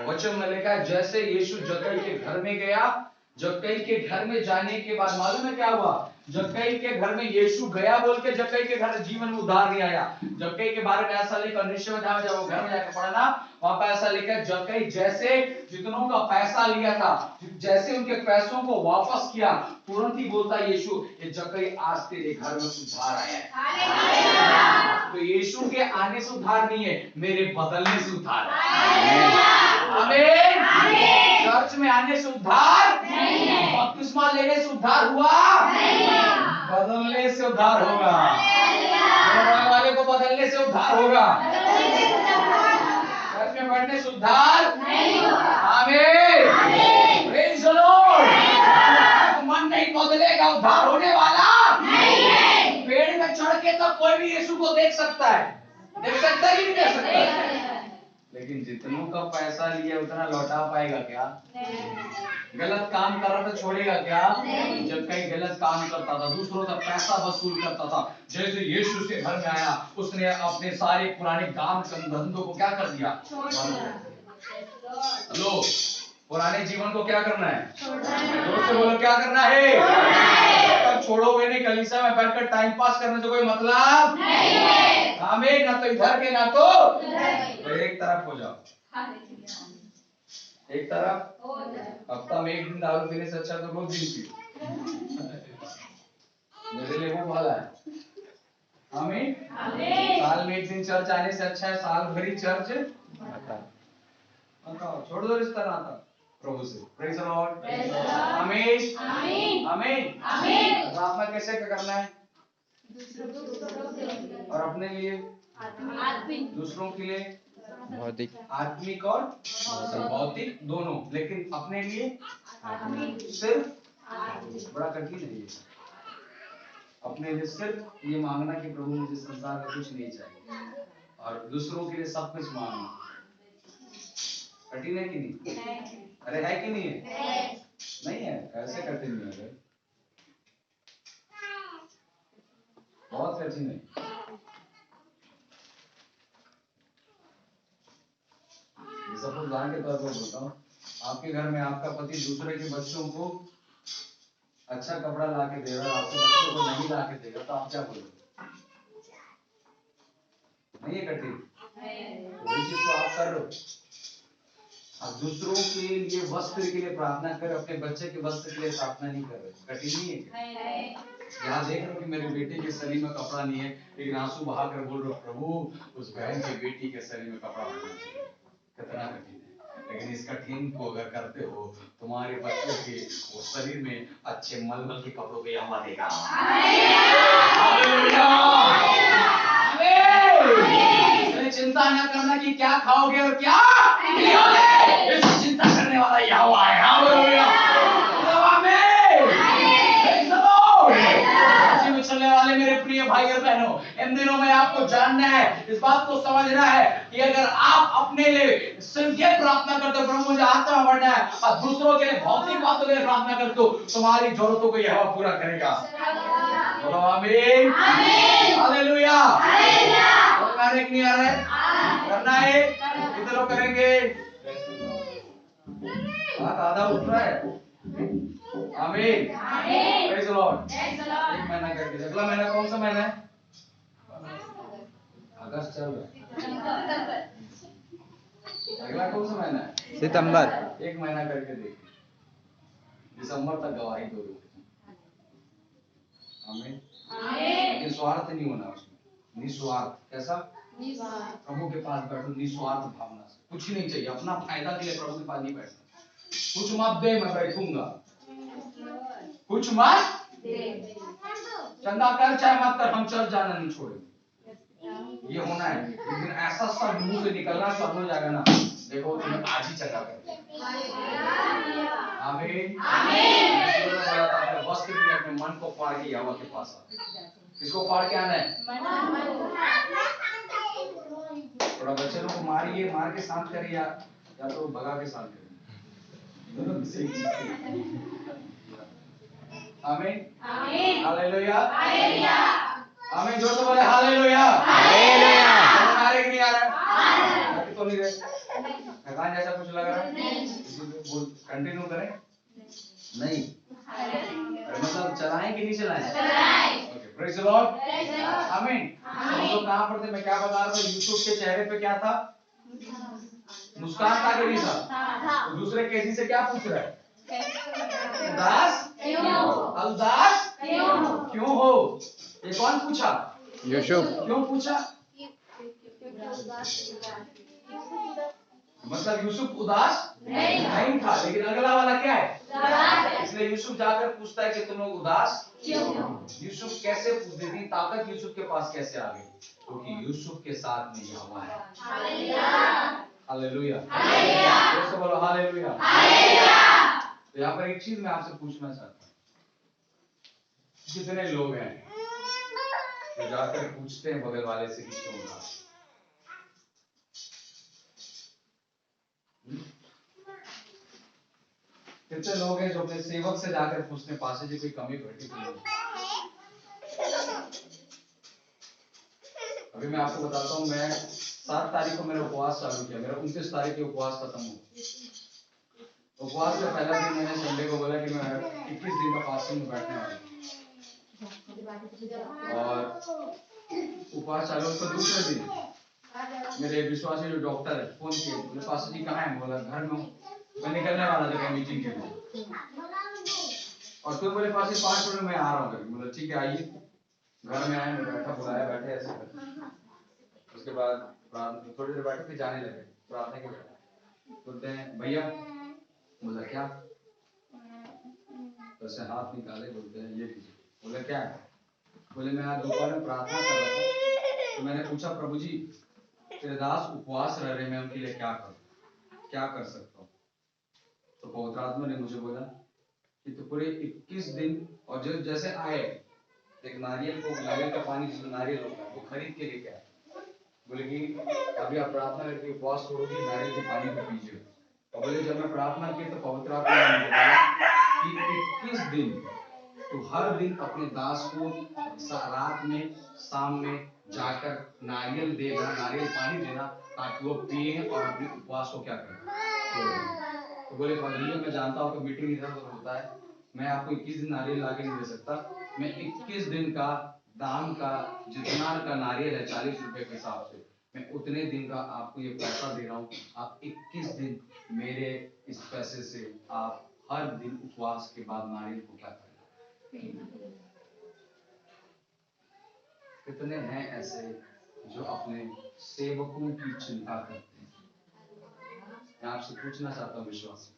वचन में लिखा है, जैसे यीशु जक्कई के घर में गया, जक्कई के घर में जाने के बाद मालूम है क्या हुआ? जक्कई के घर में यीशु गया बोल के जक्कई के घर जीवन में उद्धार नहीं आया। जक्कई के बारे में ऐसा लिखा 19वें अध्याय में, जब वो घर में जाकर पढ़ना वहां पर ऐसा लिखा है, जक्कई जैसे जितनों का पैसा लिया था, जैसे उनके पैसों को वापस किया, तुरंत ही बोलता यीशु, ये जक्कई आज तेरे घर में उद्धार आया है। तो यीशु के आने से उद्धार नहीं है, मेरे बदलने से उद्धार है। आमीन। चर्च में आने से उद्धार नहीं है, बपतिस्मा लेने से उद्धार हुआ नहीं है, बदलने से उद्धार होगा। मेरे वाले को बदलने से उद्धार होगा, चर्च में बैठने से उद्धार नहीं होगा। आमीन। Praise the Lord. मन नहीं बदलेगा, उद्धार होने वाला नहीं है। पेड़ में चढ़ के तो कोई भी यीशु को देख सकता है, देख सकता है कि नहीं देख सकता? लेकिन जितनों का पैसा लिया उतना लौटा पाएगा क्या? गलत काम कर रहा था, छोड़ेगा क्या? जब कहीं गलत काम करता था, दूसरों का पैसा वसूल करता था, जैसे यीशु के घर में आया, उसने अपने सारे पुराने काम धंधों को क्या कर दिया? हेलो, पुराने जीवन को क्या करना है? दोस्तों बोलो, क्या करना है? तब छोड़ोगे नहीं, कलीसिया में बैठकर टाइम पास करने से कोई मतलब नहीं है। आमीन। ना तो इधर के ना तो एक तरफ हो जाओ, एक तरफ। हफ्ता में एक दिन दारू पीने से अच्छा तो रोज दिन पियो, मेरे लिए वो भला है। आमीन। साल में एक दिन चर्च आने से अच्छा है साल भरी चर्च छोड़ दो रिश्ता नाता प्रभु से। Praise the Lord. आमीन आमीन आमीन। प्रार्थना कैसे करना है? और अपने लिए, दूसरों के लिए, भौतिक, आत्मिक और भौतिक दोनों, लेकिन अपने लिए सिर्फ, बड़ा कठिन है ये। अपने लिए सिर्फ ये मांगना कि प्रभु मुझे संसार का कुछ नहीं चाहिए, और दूसरों के लिए सब कुछ मांगना। कठिन है कि नहीं? अरे है कि नहीं है? नहीं है। कैसे कठिन नहीं है? बहुत कठिन है। सपोज उदाहरण के तौर पर बोलता हूँ, आपके घर में आपका पति दूसरे के बच्चों को अच्छा कपड़ा ला के देगा, आपके बच्चों को नहीं ला के देगा, तो आप क्या बोलोगे? नहीं है कठिन? वही चीज तो आप कर रहे हो। आप दूसरों के लिए वस्त्र के लिए प्रार्थना कर, अपने बच्चे के वस्त्र के लिए प्रार्थना नहीं कर रहे। कठिन नहीं है? यहाँ देख रहे हो कि मेरे बेटे के शरीर में कपड़ा नहीं है, लेकिन आंसू बहा कर बोल रहे हो, प्रभु उस बहन की बेटी के शरीर में कपड़ा होना चाहिए। कितना कठिन है। लेकिन इस कठिन को अगर करते हो, तुम्हारे बच्चों के वो शरीर में अच्छे मलमल के कपड़ों को यहोवा देगा। इसलिए चिंता न करना कि क्या खाओगे और क्या पियोगे, इसकी चिंता करने वाला यहोवा है। हालेलुया, आमीन। चलने वाले मेरे प्रिय भाई और बहनों, इन दिनों में आपको जानना है, इस बात को समझना है कि अगर आप अपने लिए सिर्फ ये प्रार्थना करते हो प्रभु मुझे आत्मा में बढ़ना है, और दूसरों के लिए भौतिक बातों के लिए प्रार्थना करते हो, तुम्हारी जरूरतों को यहोवा पूरा करेगा। बोलो आमीन, हालेलुया। करने नहीं आ रहा है, करना है, कितने लोग करेंगे? आधा उठ रहा है। आमीन, प्रेज़ द लॉर्ड। एक महीना करके, अगला महीना कौन सा महीना है? अगस्त चल रहा है, अगला कौन सा महीना है? सितंबर। एक महीना करके देखिए, दिसंबर तक गवाही दो। आमीन, लेकिन स्वार्थ नहीं होना उसमें, निस्वार्थ। कैसा? प्रभु के पास बैठो निस्वार्थ भावना से, कुछ नहीं चाहिए, अपना फायदा के लिए प्रभु के पास नहीं बैठना। कुछ मत दे, मैं बैठूंगा, कुछ मत चंदा कर चाहे मत कर, हम चर्च जाना नहीं छोड़ेंगे। ये होना है, लेकिन ऐसा सब मुंह से निकलना सब हो जाएगा ना, देखो तुम्हें आज ही चंगा कर। आमीन, बस के अपने मन को फाड़ के यहोवा के पास आ। किसको फाड़ के आना है? थोड़ा बच्चे लोग को मारिए, मार के शांत करिए, या तो भगा के शांत करिए। आमीन, हालेलुया, आमीन। जोर से बोले हालेलुया, हालेलुया। नहीं आ रहा है तो नहीं रहे, थकान जैसा कुछ लग रहा है, कंटिन्यू करें नहीं, मतलब चलाएं कि नहीं चलाएं? ओके, प्रेज़ द लॉर्ड, आमीन। हम लोग कहाँ पर थे? मैं क्या बता रहा था? यूसुफ के चेहरे पे क्या था? मुस्कान था कि नहीं था? तो दूसरे कैदी से क्या पूछ रहा है? उदास उदास क्यों हो? ये कौन पूछा? यूसुफ। क्यों पूछा? मतलब यूसुफ उदास नहीं था, लेकिन अगला वाला क्या है? इसलिए यूसुफ जाकर पूछता है कि तुम लोग उदास क्यों? यूसुफ कैसे पूछ देती, ताकत यूसुफ के पास कैसे आ गई? क्योंकि यूसुफ के साथ में यहोवा है। हालेलुया, हालेलुया, बोलो हालेलुया। तो यहाँ पर एक चीज मैं आपसे पूछना चाहता हूँ, कितने लोग हैं जो जाकर पूछते हैं बगल वाले से कि क्यों उदास? कितने लोग हैं जो अपने सेवक से जाकर पूछते हैं, पासे जी कोई कमी घटी तो नहीं? अभी मैं आपको बताता हूँ, मैं 7 तारीख को मेरा उपवास चालू किया, मेरा 29 तारीख के उपवास खत्म हो। उपवास से पहला दिन मैंने संडे को बोला कि मैं 21 दिन का फास्टिंग में बैठने वाला हूँ, और उपवास चालू उसका दूसरे दिन मेरे विश्वासी जो डॉक्टर है फोन किए, बोले पास्टर जी कहाँ है? बोला घर में हूँ, मैं निकलने वाला था मीटिंग के लिए, और फिर बोले पास्टर 5 मिनट में आ रहा हूँ। बोला ठीक है आइए। घर में आए, मैं बैठा, बुलाया, बैठे ऐसे कर। उसके बाद थोड़ी देर बैठे फिर जाने लगे प्रार्थना के लिए। बोलते हैं भैया, बोला क्या? तो ऐसे हाथ निकाले, बोलते हैं ये लीजिए। बोले क्या है? बोले मैं आज दोपहर में प्रार्थना कर रहा था, तो मैंने पूछा प्रभु जी तेरे दास उपवास रह रहे, मैं उनके लिए क्या करूं, क्या कर सकता हूँ? तो पवित्र आत्मा ने मुझे बोला कि तो पूरे 21 दिन, और जो जैसे आए एक नारियल को, नारियल का पानी जिसमें नारियल होता है, वो खरीद के लेके आए। बोले कि अभी आप प्रार्थना करके उपवास छोड़ोगे, नारियल के पानी को पीजिए। और बोले जब मैं प्रार्थना की तो पवित्र आत्मा ने मुझे बोला कि 21 दिन तो हर दिन अपने दास को रात में, शाम में जाकर नारियल देना, नारियल पानी देना, ताकि वो पिए और अपने उपवास को क्या करें। तो बोले भैया मैं जानता हूँ कि मीटिंग इधर उधर होता है, मैं आपको 21 दिन नारियल लाके नहीं दे सकता, मैं 21 दिन का दाम का जितना का नारियल है 40 रुपए के हिसाब से, मैं उतने दिन का आपको ये पैसा दे रहा हूँ। आप 21 दिन मेरे इस पैसे से आप हर दिन उपवास के बाद नारियल को क्या करें। कितने हैं ऐसे जो अपने सेवकों की चिंता करते हैं? मैं आपसे पूछना चाहता हूँ विश्वास,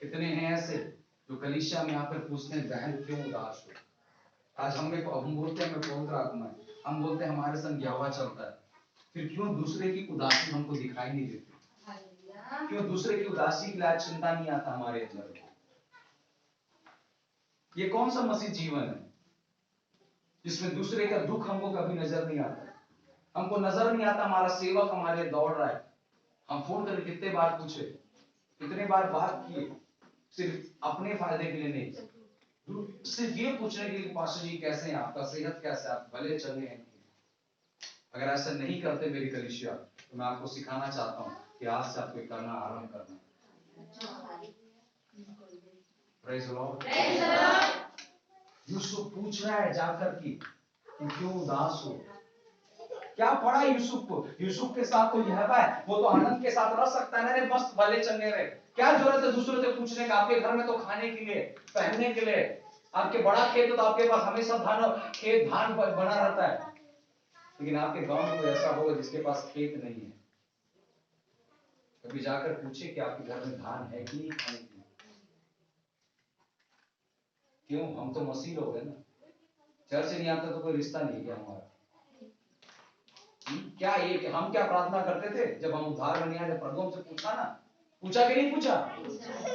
कितने हैं ऐसे जो कलीसिया में आकर पूछते हैं बहन क्यों उदास हो? आज हम बोलते हैं मैं पवित्र आत्मा है, हम बोलते हैं हमारे संग यहोवा चलता है, फिर क्यों दूसरे की उदासी हमको दिखाई नहीं देती? क्यों दूसरे की उदासी के लिए चिंता नहीं आता हमारे अंदर? ये कौन सा मसीह जीवन है जिसमें दूसरे का दुख हमको कभी नजर नहीं आता? हमको नजर नहीं आता हमारा सेवक हमारे दौड़ रहा है, हम फोन करके कितने बार पूछे, कितने बार बात किए, सिर्फ अपने फायदे के लिए नहीं, सिर्फ ये पूछने के लिए पास्टर जी कैसे हैं, आपका सेहत कैसे, आप भले चल रहे हैं? अगर ऐसा नहीं करते मेरी कलीसिया, तो मैं आपको सिखाना चाहता हूँ कि आज से आपको करना आरंभ करना। Praise the Lord. यूसुफ पूछ रहा है जाकर कि क्यों उदास हो? क्या पड़ा यूसुफ को? यूसुफ के साथ तो यहोवा है, वो तो आनंद के साथ रह सकता है ना, मस्त भले चंगे रहे। क्या जरूरत है दूसरों से पूछने का? आपके घर में तो खाने के लिए, पहनने के लिए, आपके बड़ा खेत हो तो आपके पास हमेशा धान बना रहता है, लेकिन आपके गांव में कोई ऐसा होगा जिसके पास खेत नहीं है? कभी जाकर पूछे कि आपके घर में धान है कि नहीं खाने के लिए? क्यों? हम तो मसीह लोग हैं ना, चर्च नहीं आता तो कोई रिश्ता नहीं है हमारा। क्या ये कि हम क्या प्रार्थना करते थे जब हम उद्धार बने आए? जब प्रभु हमसे पूछा ना, पूछा कि नहीं पूछा?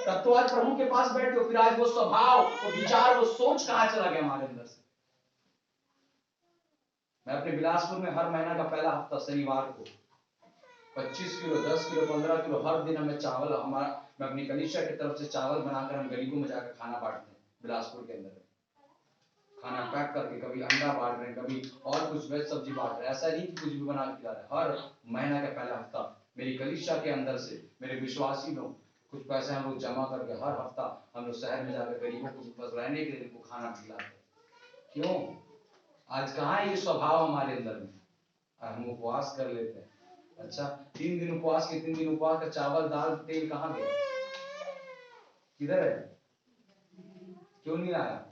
तब तो आज प्रभु के पास बैठे हो, फिर आज वो स्वभाव, वो विचार, वो सोच कहां चला गया हमारे अंदर से? मैं अपने बिलासपुर में हर महीना का पहला हफ्ता शनिवार को 25 किलो, 10 किलो, 15 किलो हर दिन हमें चावल, मैं अपनी कलीसिया की तरफ से चावल बनाकर हम गरीबों में जाकर खाना बांटते हैं। बिलासपुर के अंदर खाना पैक करके, कभी अंडा बांट रहे हैं, कभी और कुछ वेज सब्जी बांट रहे हैं। ऐसा नहीं कि कुछ भी बना के खिला रहे हैं। हर महीना का पहला हफ्ता मेरी कलीसिया के अंदर से मेरे विश्वासी लोग कुछ पैसे हम लोग जमा करके हर हफ्ता हम लोग शहर में जाकर गरीबों को बस रहने के लिए उनको खाना खिलाते हैं। क्यों? आज कहाँ है ये स्वभाव हमारे अंदर में? हम उपवास कर लेते हैं। अच्छा, 3 दिन उपवास के 3 दिन उपवास का चावल दाल तेल कहाँ गया? किधर है? क्यों नहीं आया?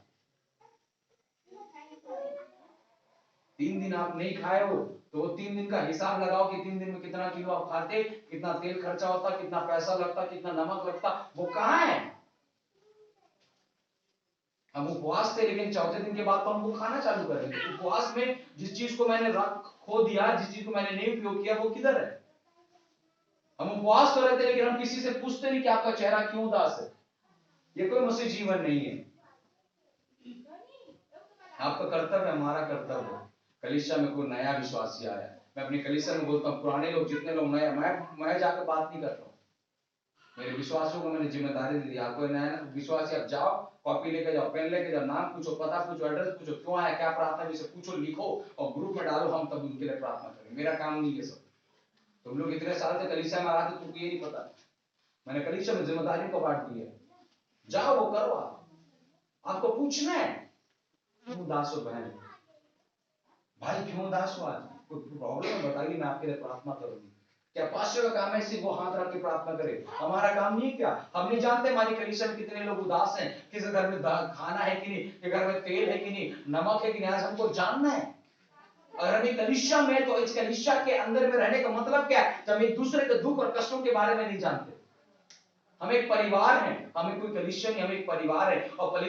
3 दिन आप नहीं खाए हो तो 3 दिन का हिसाब लगाओ कि 3 दिन में कितना किलो आप खाते, कितना तेल खर्चा होता, कितना पैसा लगता, कितना नमक लगता। वो कहाँ है? हम उपवास थे, लेकिन चौथे दिन के बाद तो हमको खाना चालू करेंगे। उपवास में जिस चीज को मैंने खो दिया, जिस चीज को मैंने नहीं उपयोग किया, वो किधर है? हम उपवास कर रहे थे, लेकिन हम किसी से पूछते नहीं कि आपका चेहरा क्यों उदास है। ये कोई मसीह जीवन नहीं है। आपका कर्तव्य, हमारा कर्तव्य, कलीसिया में कोई नया विश्वासी आया, मैं अपनी कलीसिया में बोलता हूँ पुराने लोग जितने लोग नए, मैं जाकर बात नहीं करता हूँ। मेरे विश्वासियों को मैंने जिम्मेदारी दी, आपको नया विश्वासी, आप जाओ, कॉपी लेके जाओ, पेन लेके जाओ, नाम पूछो, पता पूछो, एड्रेस पूछो, क्यों आया, क्या प्रार्थना जिसे पूछो, लिखो और ग्रुप में डालो, हम तब उनके लिए प्रार्थना करेंगे। मेरा काम नहीं है सब। तुम लोग इतने साल से कलीसिया में आ रहे थे, तुमको ये नहीं पता? मैंने कलीसिया में जिम्मेदारी को बांट दी है, जाओ वो करो। आपको पूछना है क्यों उदास हो बहन भाई, क्यों उदास हो? आज कोई प्रॉब्लम है बताइए, मैं आपके लिए प्रार्थना करूंगी। क्या पास्टर का काम है सिर्फ वो हाथ रख के प्रार्थना करे? हमारा काम नहीं है क्या? हम नहीं जानते हमारी कलीसिया में कितने लोग उदास हैं, किसी घर में खाना है कि नहीं, कि घर में तेल है कि नहीं, नमक है कि नहीं? आज हमको जानना है। अगर हम कलीसिया में, तो इस कलीसिया के अंदर में रहने का मतलब क्या है? जब एक दूसरे के दुख और कष्टों के बारे में नहीं जानते। हम एक परिवार हैं, हमें कोई कलीसिया नहीं, हम एक परिवार है, और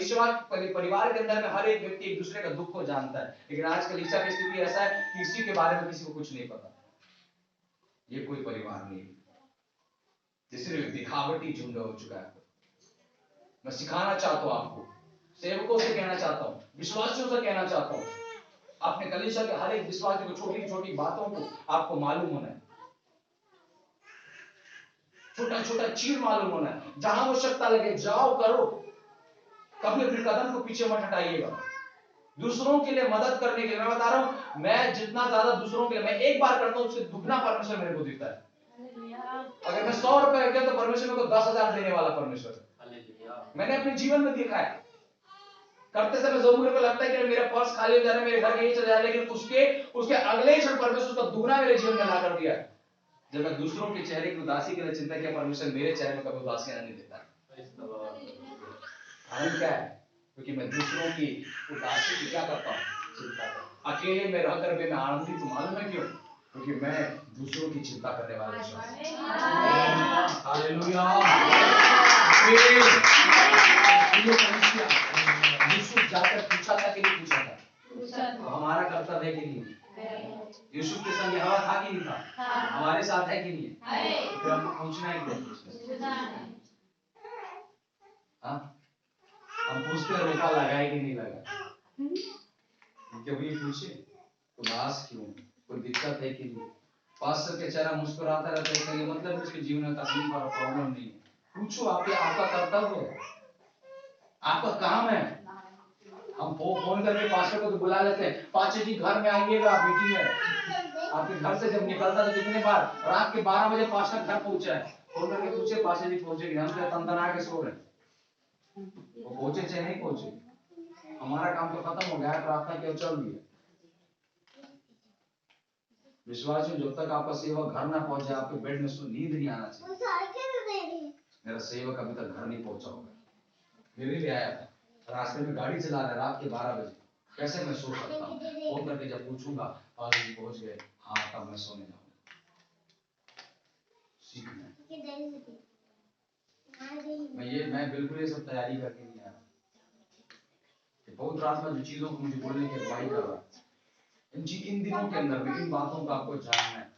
परिवार के अंदर में हर एक व्यक्ति एक दूसरे का दुख को जानता है। लेकिन आज कलीसिया की स्थिति ऐसा है कि इसी के बारे में किसी को कुछ नहीं पता। ये कोई परिवार नहीं है, सिर्फ दिखावटी झुंड हो चुका है। मैं सिखाना चाहता हूं आपको, सेवकों से कहना चाहता हूं, विश्वासियों से कहना चाहता हूं, अपने कलीसिया के हर एक विश्वासी को छोटी छोटी बातों को आपको मालूम होना है, छोटा छोटा चीज मालूम होना है। जहां आवश्यकता लगे जाओ करो, कभी अपने कदम को पीछे मत हटाइएगा। दूसरों के लिए मदद करने के लिए, मैं बता रहा हूं, मैं जितना ज्यादा दूसरों के लिए मैं एक बार करता हूं, उससे दुगना परमेश्वर मेरे को देता है। अगर मैं 100 रुपए किया तो परमेश्वर मेरे को 10,000 देने वाला परमेश्वर है। मैंने अपने जीवन में देखा है। करते समय जरूर मेरे को लगता है कि मेरा पर्स खाली हो जा रहा है, मेरे घर यही चला जा रहा है, लेकिन उसके अगले क्षण परमेश्वर उसका दुगना मेरे जीवन में ला कर दिया है। जब मैं दूसरों के चेहरे की उदासी के लिए चिंता किया, परमेश्वर मेरे चेहरे में कभी उदासी आने नहीं देता। कारण क्या है? क्योंकि मैं दूसरों की उदासी की क्या करता हूँ? चिंता करता हूँ। अकेले में रहकर भी मैं आनंदित हूँ। मालूम है क्यों? क्योंकि मैं दूसरों की चिंता करने वाला विश्वासी हूं। हालेलुया। यूसुफ जाकर पूछा था कि नहीं पूछा था? साथ है कि नहीं है? फिर हमको पूछना ही क्या? हाँ, हम पूछते हैं रोका लगा है कि नहीं लगा? कभी पूछे उदास क्यों, कोई दिक्कत है कि नहीं? पास्टर के चेहरा मुस्कुराता रहता है, इसका ये मतलब उसके जीवन में तकलीफ और प्रॉब्लम नहीं है। पूछो, आपका कर्तव्य है, आपका काम है। हम फोन करके पास्टर को तो बुला लेते हैं, पास्टर जी घर में आइएगा, मीटिंग है। आपके घर से जब निकलता तो कितने बार रात के 12 बजे पास्टर घर पहुंचा है, फोन करके पूछे पास्टर जी पहुंचे कि हम तो तनतना के सो रहे हैं। वो पहुंचे चाहे नहीं पहुंचे, हमारा काम तो खत्म हो गया, प्रार्थना केवल चल रही है। विश्वास में जब तक आपका सेवक घर ना पहुंचे, आपके बेड में नींद नहीं आना चाहिए। मेरा सेवक अभी तक घर नहीं पहुंचा होगा, मेरे लिए आया था, रास्ते में गाड़ी चला रहा है रात के 12 बजे, कैसे मैं सो सकता हूँ? फोन करके जब पूछूंगा पास जी पहुंच गए, हाँ तब मैं सोने जाऊंगा। मैं बिल्कुल ये सब तैयारी करके नहीं आया। बहुत रात में जो चीजों को मुझे बोलने की अगुवाई कर रहा है, इन दिनों के अंदर में इन बातों को आपको जानना है।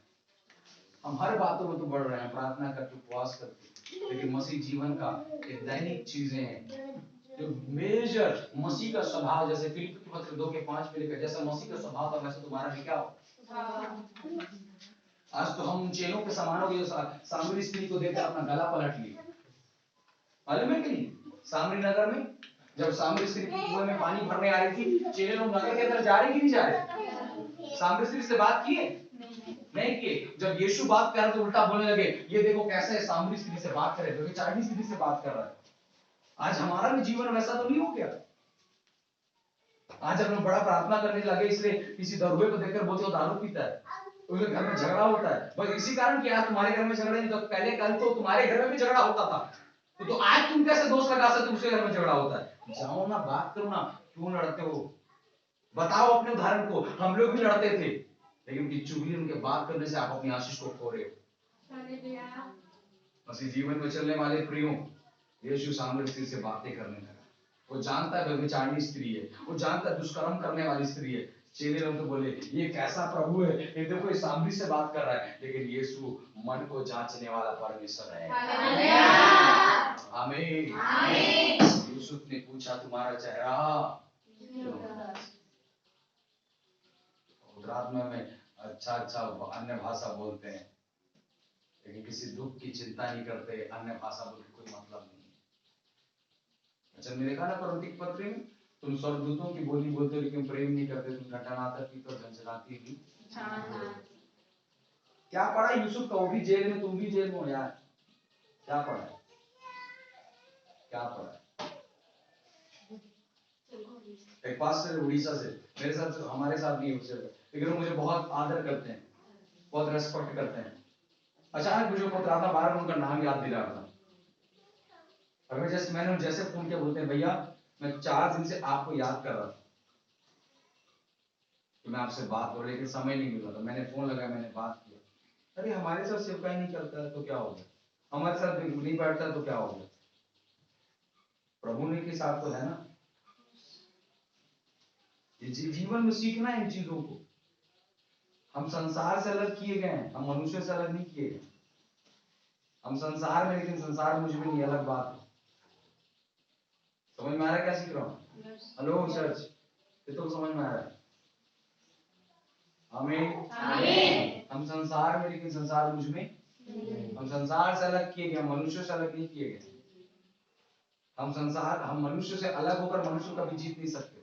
हम हर बातों में तो बढ़ रहे हैं, प्रार्थना करके, उपवास करके, लेकिन मसीह जीवन का एक दैनिक चीजें हैं जो मेजर मसीह का स्वभाव, जैसे फिलिप्पी पत्र 2:5 में लिखा, जैसा मसीह का स्वभाव था वैसे तुम्हारा भी क्या हो। आज तो हम चेलों के समान हो गए, सामरी स्त्री को देखकर अपना गला पलट लिया, मालूम है कि नहीं? सामरी नगर में जब सामरी स्त्री कुएं में पानी भरने आ रही थी, चेले लोग नगर के अंदर जा रहे कि नहीं जा रहे? सामरी स्त्री से बात किए नहीं किए। जब यीशु बात कर रहे तो उल्टा बोलने लगे, ये देखो कैसे सामरी स्त्री से बात करे, क्योंकि चाइनीज स्त्री से बात कर रहा है। आज हमारा भी जीवन वैसा तो नहीं हो गया? आज हम लोग बड़ा प्रार्थना करने लगे, इसलिए किसी दरुए को देखकर बोलते हो दारू पीता है, उसके घर में झगड़ा होता है, बस इसी कारण कि यार तुम्हारे घर में झगड़ा नहीं, तो पहले कल तो तुम्हारे घर में भी झगड़ा होता था, तो आज तुम कैसे दोष लगा सकते उसके घर में झगड़ा होता है? जाओ ना, बात करो ना, क्यों लड़ते हो? बताओ अपने उदाहरण को। हम लोग भी लड़ते थे, लेकिन उनकी चुगली, उनके बात करने से आप अपनी आशीष को खो रहे हो। मसीह जीवन में चलने वाले प्रियो, यीशु सामरी स्त्री से बातें करने लगा। वो जानता है व्यभिचारिणी स्त्री है, वो जानता है दुष्कर्म करने वाली स्त्री है। चेले लोग तो बोले ये कैसा प्रभु है, ये देखो ये सामरी से बात कर रहा है, लेकिन यीशु मन को जांचने वाला परमेश्वर है। आमीन। यूसुफ ने पूछा तुम्हारा चेहरा, रात में अच्छा अन्य भाषा बोलते हैं, लेकिन किसी दुख की चिंता नहीं करते, अन्य भाषा बोल के कोई मतलब नहीं। अच्छा मैंने देखा ना कोरिन्थियों पत्र में, तुम स्वर्गदूतों की बोली बोलते हो लेकिन प्रेम नहीं करते, तुम घटनाता की तो झंझनाती भी। क्या पढ़ा यूसुफ का? वो भी जेल में, तुम भी जेल में हो यार, क्या पढ़ा? क्या पढ़ा? एक पास्टर उड़ीसा से, मेरे साथ हमारे साथ नहीं हो, लेकिन मुझे बहुत आदर करते हैं, बहुत रेस्पेक्ट करते हैं। अचानक मुझे पता था, बार उनका नाम याद दिला रहा था, और मैंने जैसे फोन किया, बोलते हैं भैया मैं 4 दिन से आपको याद कर रहा था कि मैं आपसे बात हो, लेकिन समय नहीं मिला था। मैंने फोन लगाया, मैंने बात किया। अरे हमारे साथ सेवकाई नहीं करता है तो क्या हो गया, हमारे साथ नहीं बैठता है तो क्या हो गया? प्रभु ने के साथ तो है ना। जीवन में सीखना है इन चीजों को। हम संसार से अलग किए गए हैं, हम मनुष्य से अलग नहीं किए गए। हम संसार में, लेकिन संसार मुझ में नहीं, अलग बात है। समझ में आ रहा है क्या सीख रहा हूँ? हेलो चर्च, ये तो समझ में आ रहा है? आमीन। हम संसार में, लेकिन संसार मुझ में। हम संसार से अलग किए गए, मनुष्य से अलग नहीं किए गए। हम मनुष्य से अलग होकर मनुष्य कभी जीत नहीं सकते।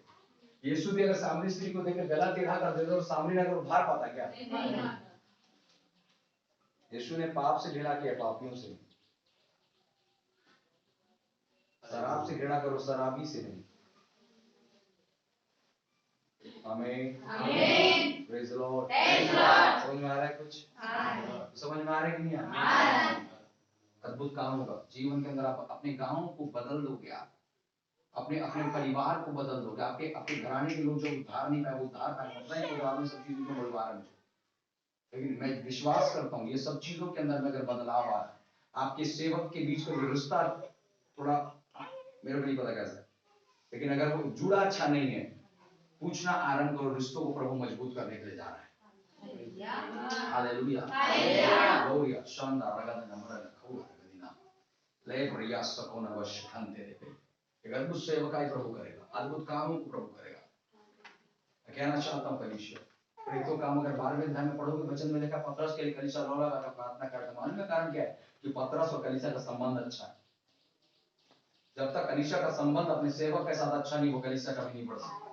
यीशु भी अगर सामरी स्त्री को देखकर गला टेढ़ा कर देता तो सामरी नगर उद्धार पाता क्या? यीशु ने पाप से घृणा किया, पापियों से। शराब से घृणा करो, शराबी से नहीं। आमीन। Praise the Lord. समझ में आ रहा है कुछ? समझ में आ रहा है कि नहीं आ रहा? अद्भुत काम होगा जीवन के अंदर। आप अपने गांव को बदल दोगे, आप अपने परिवार को बदल दोगे, आपके अपने घराने के लोग जो उद्धार नहीं पाए वो उद्धार पाए। उद्धार में सब चीजों को बदलवा रहा है, लेकिन मैं विश्वास करता हूँ ये सब चीजों के अंदर में अगर बदलाव आ रहा है, आपके सेवक के बीच का रिश्ता थोड़ा, मेरे को नहीं पता कैसा, लेकिन अगर वो जुड़ा अच्छा नहीं है, पूछना आरंभ करो, रिश्तों को प्रभु मजबूत करने के लिए जा रहा है। हालेलुया ग्लोरिया शानदार रगत नमर खौ गदिना ले प्रयास सकोना अवश्य खानते रे एक अद्भुत सेवकाई प्रभु करेगा, अद्भुत कामों को प्रभु करेगा। मैं कहना चाहता हूँ कलीसिया, प्रेरितों काम अगर 12वें अध्याय में पढ़ोगे वचन में लिखा पतरस के लिए कलीसिया रो लगा था, प्रार्थना करता। मालूम है कारण क्या है? कि पतरस और कलीसिया का संबंध अच्छा है। जब तक कलीसिया का संबंध अपने सेवक के साथ अच्छा नहीं, वो कलीसिया कभी नहीं बढ़ सकता।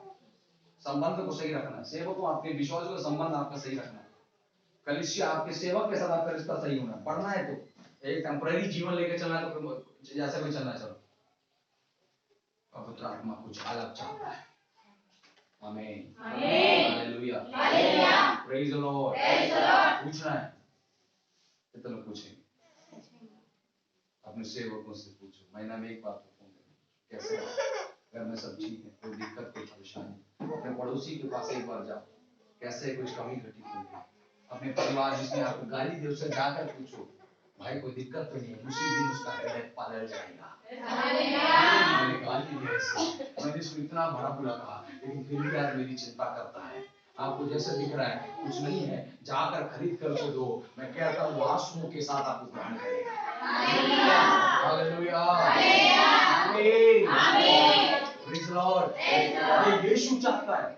संबंध को सही रखना है, सेवक को आपके विश्वास को संबंध आपका सही रखना है। कलीसिया आपके सेवक के साथ आपका रिश्ता सही होना है। पढ़ना है तो एक टेम्पररी जीवन लेके चलना है तो जैसे कोई चलना चलो, पवित्र आत्मा कुछ अलग चाहता है। आमीन हालेलुया प्रेज द लॉर्ड। पूछना है कितना पूछेंगे? अपने सेवकों से पूछो, महीना में एक बार तो फोन करो, कैसे घर में सब ठीक है, कोई दिक्कत कोई परेशानी। अपने पड़ोसी के पास एक बार जाओ, कैसे कुछ कमी घटी हुई है। अपने परिवार जिसने आपको गाली दी उससे जाकर पूछो, भाई कोई दिक्कत तो नहीं है। उसी दिन उसका हृदय पालल जाएगा। मैंने गाली दी ऐसे, मैंने इसको इतना बड़ा बुरा कहा, लेकिन फिर भी आज मेरी चिंता करता है। आपको जैसे दिख रहा है कुछ नहीं है, जाकर खरीद कर उसको दो। मैं कहता हूँ आंसुओं के साथ आपको ग्रहण करेगा। हालेलुया आमीन प्रेज द लॉर्ड। ये यीशु चाहता है,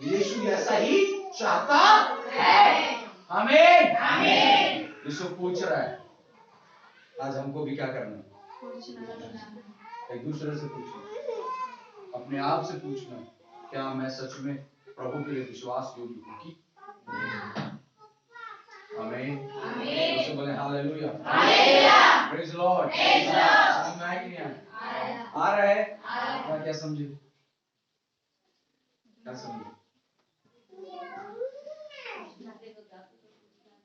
यीशु ऐसा ही चाहता है। आमीन यीशु पूछ रहा है, आज हमको भी क्या करना है? एक दूसरे से पूछना, अपने आप से पूछना, क्या मैं सच में प्रभु के लिए विश्वास योग्य हूँ कि? आमीन उसे बोले हालेलुया प्रेज द लॉर्ड। समझ में आया कि नहीं आया? आ रहा है क्या समझे? क्या समझे?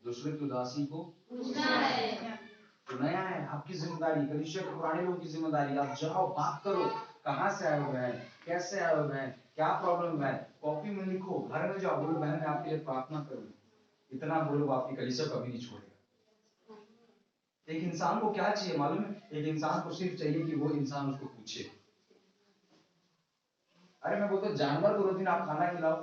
दूसरे की उदासी को तो नया है आपकी जिम्मेदारी, कलीसिया के पुराने लोगों की जिम्मेदारी। आप जाओ बात करो, कहाँ से आए हुए हैं, कैसे आए हुए हैं, क्या प्रॉब्लम है, कॉपी में लिखो। घर में जाओ बोलो बहन मैं आपके लिए प्रार्थना करूँ। इतना बोलो आपकी कलीसिया कभी नहीं छोड़ेगा। एक इंसान को क्या चाहिए मालूम है? एक इंसान को सिर्फ चाहिए कि वो इंसान उसको पूछे। अरे मैं बोलता जानवर को रोज दिन आप खाना खिलाओ,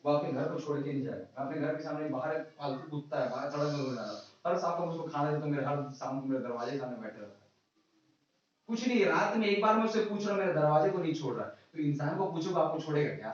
वो आपके घर को छोड़ के नहीं जाएगा। अपने घर के सामने बाहर फालतू कुत्ता है, बाहर सड़क में जाना, हर शाम को मुझको खाना दे तो मेरे हर शाम को मेरे दरवाजे सामने बैठे रहता है। कुछ नहीं, रात में एक बार मैं उससे पूछ रहा हूँ, मेरे दरवाजे को नहीं छोड़ रहा। तो इंसान को पूछोगे आपको छोड़ेगा क्या?